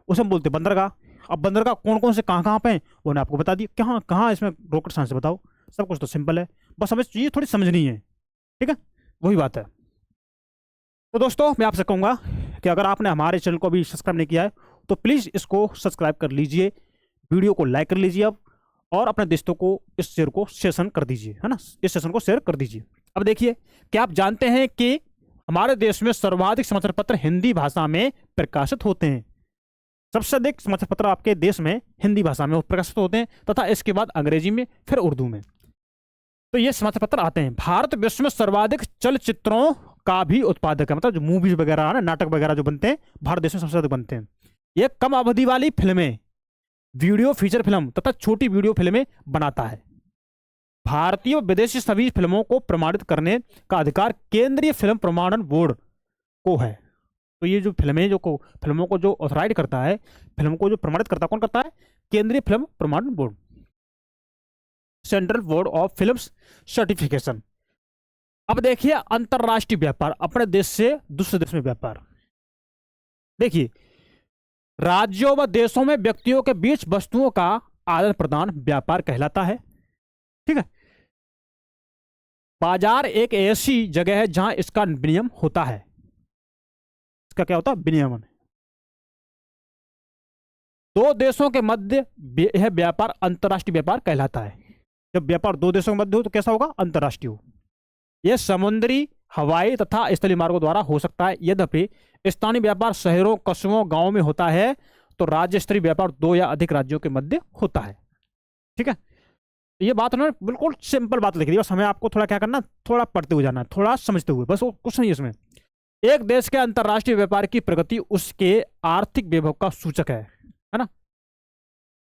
उसे हम बोलते हैं बंदरगाह। अब बंदरगाह कौन कौन से कहाँ पे हैं, वो मैंने आपको बता दिया। कहाँ कहाँ इसमें रॉकेट साइंस से बताओ, सब कुछ तो सिंपल है, बस हमें चीज़ थोड़ी समझनी है। ठीक है, वही बात है। तो दोस्तों, मैं आपसे कहूँगा कि अगर आपने हमारे चैनल को अभी सब्सक्राइब नहीं किया है, तो प्लीज़ इसको सब्सक्राइब कर लीजिए, वीडियो को लाइक कर लीजिए अब, और अपने दोस्तों को इस शेयर को सेशन कर दीजिए, है ना, इस सेशन को शेयर कर दीजिए। अब देखिए, क्या आप जानते हैं कि हमारे देश में सर्वाधिक समाचार पत्र हिंदी भाषा में प्रकाशित होते हैं? सबसे अधिक समाचार पत्र आपके देश में हिंदी भाषा में प्रकाशित होते हैं, तथा इसके बाद अंग्रेजी में, फिर उर्दू में। तो ये समाचार पत्र आते हैं। भारत विश्व में सर्वाधिक चलचित्रों का भी उत्पादक है, मतलब जो मूवीज वगैरह है ना, नाटक वगैरह जो बनते हैं, भारत देश में सबसे अधिक बनते हैं। ये कम अवधि वाली फिल्में, वीडियो फीचर फिल्म तथा छोटी वीडियो फिल्में बनाता है। भारतीय और विदेशी सभी फिल्मों को प्रमाणित करने का अधिकार केंद्रीय फिल्म प्रमाणन बोर्ड को है। तो ये जो फिल्मों को जो ऑथराइज करता है, फिल्म को जो प्रमाणित करता है, कौन करता है? केंद्रीय फिल्म प्रमाणन board, central board of film certification. अब देखिए, अंतरराष्ट्रीय व्यापार, अपने देश से दूसरे देश में व्यापार। देखिए, राज्यों व देशों में व्यक्तियों के बीच वस्तुओं का आदान प्रदान व्यापार कहलाता है। ठीक है, बाजार एक ऐसी जगह है जहां इसका विनियम होता है। इसका क्या होता है? विनियमन। दो देशों के मध्य यह व्यापार अंतरराष्ट्रीय व्यापार कहलाता है। जब व्यापार दो देशों के मध्य हो तो कैसा होगा? अंतरराष्ट्रीय हो। यह समुद्री, हवाई तथा स्थलीय मार्गों द्वारा हो सकता है। यद्यपि स्थानीय व्यापार शहरों, कस्बों, गांवों में होता है, तो राज्य स्तरीय व्यापार दो या अधिक राज्यों के मध्य होता है। ठीक है, तो ये बात उन्होंने बिल्कुल सिंपल बात लिख दी, बस हमें आपको थोड़ा क्या करना, थोड़ा पढ़ते हुए जाना है, थोड़ा समझते हुए, बस वो कुछ नहीं है इसमें। एक देश के अंतर्राष्ट्रीय व्यापार की प्रगति उसके आर्थिक वैभव का सूचक है ना।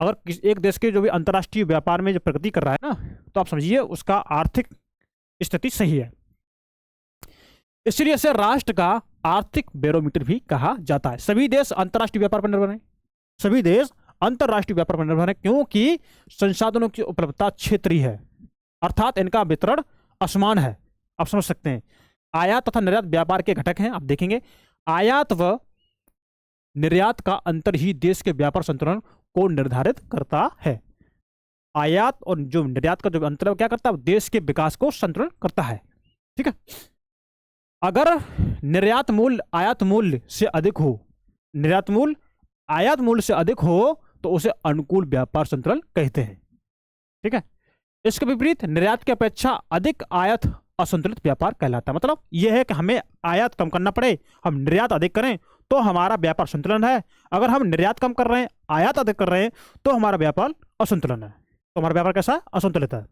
अगर एक देश के जो भी अंतर्राष्ट्रीय व्यापार में जो प्रगति कर रहा है ना, तो आप समझिए उसका आर्थिक स्थिति सही है। इसलिए इसे राष्ट्र का आर्थिक बैरोमीटर भी कहा जाता है। सभी देश अंतर्राष्ट्रीय व्यापार पर निर्भर हैं, सभी देश अंतर्राष्ट्रीय व्यापार पर निर्भर है, क्योंकि संसाधनों की उपलब्धता क्षेत्रीय है, अर्थात इनका वितरण असमान है। आप समझ सकते हैं। आयात तथा निर्यात व्यापार के घटक हैं। आप देखेंगे आयात व निर्यात का अंतर ही देश के व्यापार संतुलन को निर्धारित करता है। आयात और जो निर्यात का जो अंतर है क्या करता है, देश के विकास को संतुलन करता है। ठीक है। अगर निर्यात मूल्य आयात मूल्य से अधिक हो, निर्यात मूल्य आयात मूल्य से अधिक हो तो उसे अनुकूल व्यापार संतुलन कहते हैं। ठीक है। इसके विपरीत निर्यात की अपेक्षा अधिक आयात असंतुलित व्यापार कहलाता है। मतलब यह है कि हमें आयात कम करना पड़े, हम निर्यात अधिक करें तो हमारा व्यापार संतुलन है। अगर हम निर्यात कम कर रहे हैं, आयात अधिक कर रहे हैं, तो हमारा व्यापार असंतुलन है, तो हमारा व्यापार कैसा है, असंतुलित है।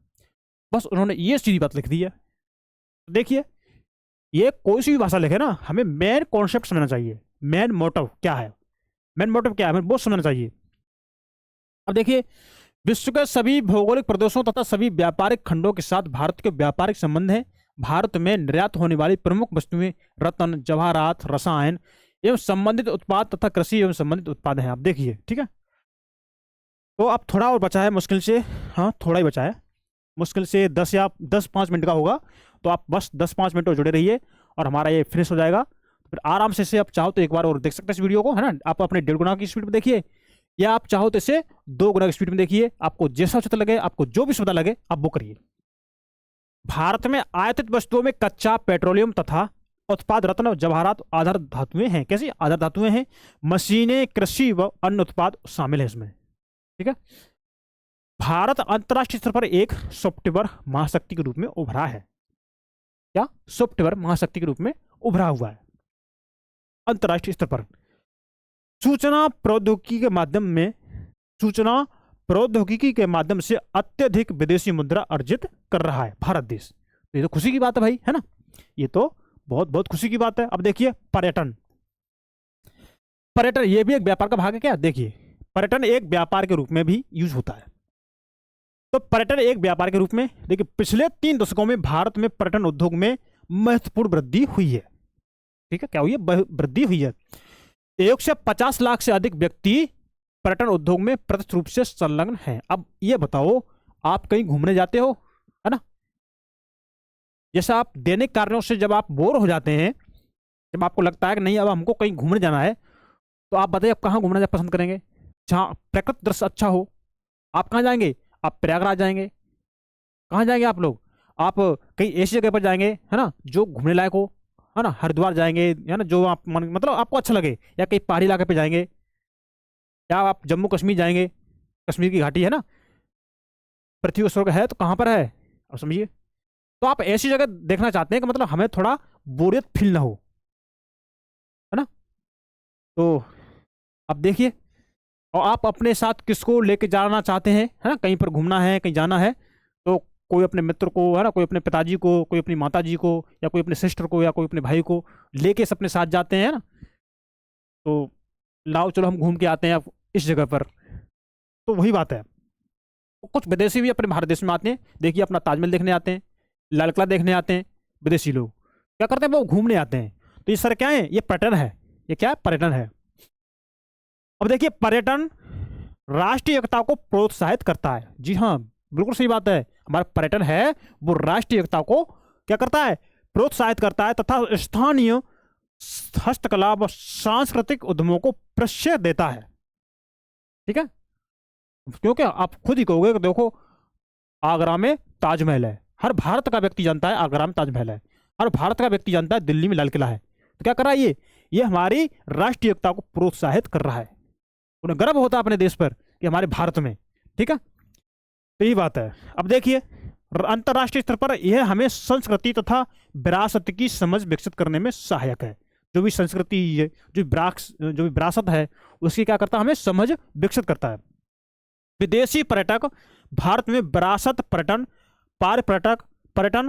बस उन्होंने ये सीधी बात लिख दी है। देखिए ये कोई सी भी भाषा लिखे ना, हमें मेन कॉन्सेप्ट समझना चाहिए, मेन मोटिव क्या है, मेन मोटिव क्या है, हमें वो समझना चाहिए। अब देखिए विश्व के सभी भौगोलिक प्रदेशों तथा सभी व्यापारिक खंडों के साथ भारत के व्यापारिक संबंध हैं। भारत में निर्यात होने वाली प्रमुख वस्तुएं रत्न, जवाहरात, रसायन एवं संबंधित उत्पाद तथा कृषि एवं संबंधित उत्पाद हैं। आप देखिए। ठीक है। तो अब थोड़ा और बचा है मुश्किल से, हाँ थोड़ा ही बचा है, मुश्किल से 10 मिनट का होगा। तो आप बस 10-5 मिनट और जुड़े रहिए और हमारा ये फिनिश हो जाएगा। फिर आराम से इसे आप चाहो तो एक बार और देख सकते हैं इस वीडियो को, है ना। आप अपने 1.5 गुना की स्पीड में देखिए, या आप चाहो तो इसे 2 गुना की स्पीड में देखिए। आपको जैसा उचित लगे, आपको जो भी सुविधा लगे, आप वो करिए। भारत में आयातित वस्तुओं में कच्चा पेट्रोलियम तथा उत्पाद रत्न, जवाहरात आधार धातुएं हैं। कैसी आधार धातुएं हैं? मशीनें, कृषि व अन्य उत्पाद शामिल है इसमें। ठीक है। भारत अंतर्राष्ट्रीय स्तर पर एक सॉफ्टवेयर महाशक्ति के रूप में उभरा है। क्या? सॉफ्टवेयर महाशक्ति के रूप में उभरा हुआ है अंतर्राष्ट्रीय स्तर पर। सूचना प्रौद्योगिकी के माध्यम से अत्यधिक विदेशी मुद्रा अर्जित कर रहा है भारत देश। तो ये तो खुशी की बात है भाई, है ना। ये तो बहुत बहुत खुशी की बात है। अब देखिए पर्यटन ये भी एक व्यापार का भाग है क्या? देखिए पर्यटन एक व्यापार के रूप में भी यूज होता है। तो पर्यटन एक व्यापार के रूप में, देखिए पिछले 3 दशकों में भारत में पर्यटन उद्योग में महत्वपूर्ण वृद्धि हुई है। ठीक है। क्या हुई है? वृद्धि हुई है। 1 से 50 लाख से अधिक व्यक्ति पर्यटन उद्योग में प्रत्यक्ष रूप से संलग्न हैं। अब ये बताओ, आप कहीं घूमने जाते हो, है ना, जैसे आप दैनिक कार्यों से जब आप बोर हो जाते हैं, जब आपको लगता है कि नहीं अब हमको कहीं घूमने जाना है, तो आप बताइए आप कहाँ घूमना पसंद करेंगे? जहाँ प्राकृतिक दृश्य अच्छा हो। आप कहाँ जाएंगे? आप प्रयागराज जाएंगे। कहाँ जाएंगे आप लोग? आप कहीं ऐसी जगह पर जाएंगे, है ना, जो घूमने लायक हो, है ना, हरिद्वार जाएंगे, है ना, जो आप मतलब आपको अच्छा लगे, या कहीं पहाड़ी इलाके पे जाएंगे, या आप जम्मू कश्मीर जाएंगे, कश्मीर की घाटी है ना, पृथ्वी का स्वर्ग है, तो कहाँ पर है अब समझिए। तो आप ऐसी जगह देखना चाहते हैं कि मतलब हमें थोड़ा बोरियत फील ना हो, है ना। तो अब देखिए, और आप अपने साथ किसको लेके जाना चाहते हैं, है ना, कहीं पर घूमना है, कहीं जाना है, तो कोई अपने मित्र को, है ना, कोई अपने पिताजी को, कोई अपनी माताजी को, या कोई अपने सिस्टर को, या कोई अपने भाई को लेके अपने साथ जाते हैं, है ना। तो लाओ चलो हम घूम के आते हैं इस जगह पर। तो वही बात है। कुछ विदेशी भी अपने भारत देश में आते हैं। देखिए अपना ताजमहल देखने आते हैं, लाल किला देखने आते हैं। विदेशी लोग क्या करते हैं? वो घूमने आते हैं। तो ये सर क्या है? ये पर्यटन है। ये क्या है? पर्यटन है। अब देखिए पर्यटन राष्ट्रीय एकता को प्रोत्साहित करता है। जी हाँ, बिल्कुल सही बात है। हमारा पर्यटन है वो राष्ट्रीय एकता को क्या करता है? प्रोत्साहित करता है, तथा स्थानीय हस्तकला व सांस्कृतिक उद्यमों को प्रश्रय देता है। ठीक है। क्योंकि आप खुद ही कहोगे कि देखो आगरा में ताजमहल है, हर भारत का व्यक्ति जानता है आगरा में ताजमहल है, हर भारत का व्यक्ति जानता है दिल्ली में लाल किला है। तो क्या कर रहा है? ये हमारी राष्ट्रीय एकता को प्रोत्साहित कर रहा है। उन्हें गर्व होता है अपने देश पर कि हमारे भारत में। ठीक है। तो यही बात है। अब देखिए अंतर्राष्ट्रीय स्तर पर यह हमें संस्कृति तथा विरासत की समझ विकसित करने में सहायक है। जो भी संस्कृति, जो भी विरासत है, उसकी क्या करता है? हमें समझ विकसित करता है। विदेशी पर्यटक भारत में विरासत पर्यटन, पार पर्यटक पर्यटन,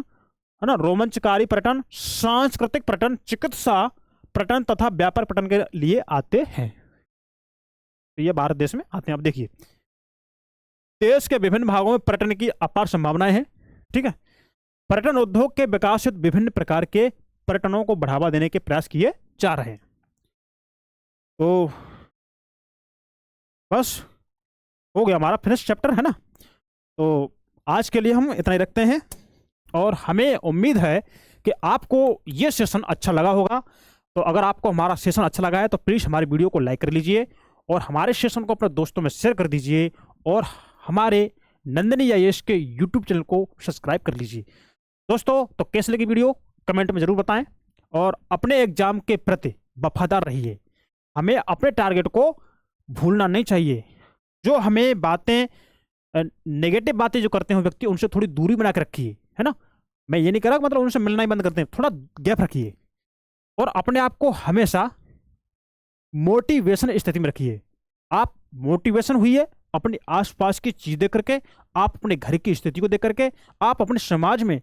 है ना, रोमांचकारी पर्यटन, सांस्कृतिक पर्यटन, चिकित्सा पर्यटन तथा व्यापार पर्यटन के लिए आते हैं। तो ये भारत देश में आते हैं। अब देखिए, देश के विभिन्न भागों में पर्यटन की अपार संभावनाएं हैं। ठीक है, पर्यटन उद्योग के विकास से विभिन्न प्रकार के पर्यटनों को बढ़ावा देने के प्रयास किए जा रहे हैं। तो बस हो गया हमारा फिनिश चैप्टर, है ना। तो आज के लिए हम इतना ही रखते हैं, और हमें उम्मीद है कि आपको ये सेशन अच्छा लगा होगा। तो अगर आपको हमारा सेशन अच्छा लगा है तो प्लीज़ हमारी वीडियो को लाइक कर लीजिए, और हमारे सेशन को अपने दोस्तों में शेयर कर दीजिए, और हमारे नंदिनी आईएएस के यूट्यूब चैनल को सब्सक्राइब कर लीजिए। दोस्तों, तो कैसे लगी वीडियो कमेंट में ज़रूर बताएं, और अपने एग्जाम के प्रति वफादार रहिए। हमें अपने टारगेट को भूलना नहीं चाहिए। जो हमें बातें, नेगेटिव बातें जो करते हैं व्यक्ति, उनसे थोड़ी दूरी बना के रखिए, है ना। मैं ये नहीं कह रहा मतलब उनसे मिलना ही बंद करते हैं, थोड़ा गैप रखिए, और अपने आप को हमेशा मोटिवेशन स्थिति में रखिए। आप मोटिवेशन हुई है अपने आसपास की चीज देख करके, आप अपने घर की स्थिति को देख करके, आप अपने समाज में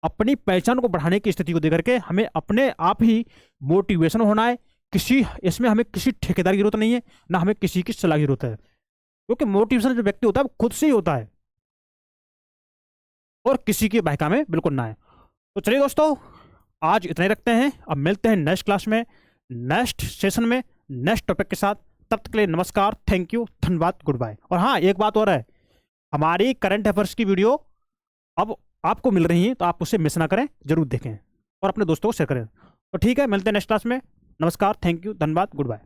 अपनी पहचान को बढ़ाने की स्थिति को देख करके, हमें अपने आप ही मोटिवेशन होना है। इसमें हमें किसी ठेकेदार की जरूरत नहीं है, ना हमें किसी की सलाह की जरूरत है, क्योंकि मोटिवेशन जो व्यक्ति होता है वो खुद से ही होता है, और किसी की बहका में बिल्कुल ना है। तो चलिए दोस्तों, आज इतना ही रखते हैं। अब मिलते हैं नेक्स्ट क्लास में, नेक्स्ट सेशन में, नेक्स्ट टॉपिक के साथ। तब तक के लिए नमस्कार, थैंक यू, धन्यवाद, गुड बाय। और हाँ, एक बात और है, हमारी करंट अफेयर्स की वीडियो अब आपको मिल रही है, तो आप उसे मिस ना करें, जरूर देखें और अपने दोस्तों को शेयर करें। तो ठीक है, मिलते हैं नेक्स्ट क्लास में। नमस्कार, थैंक यू, धन्यवाद, गुड बाय।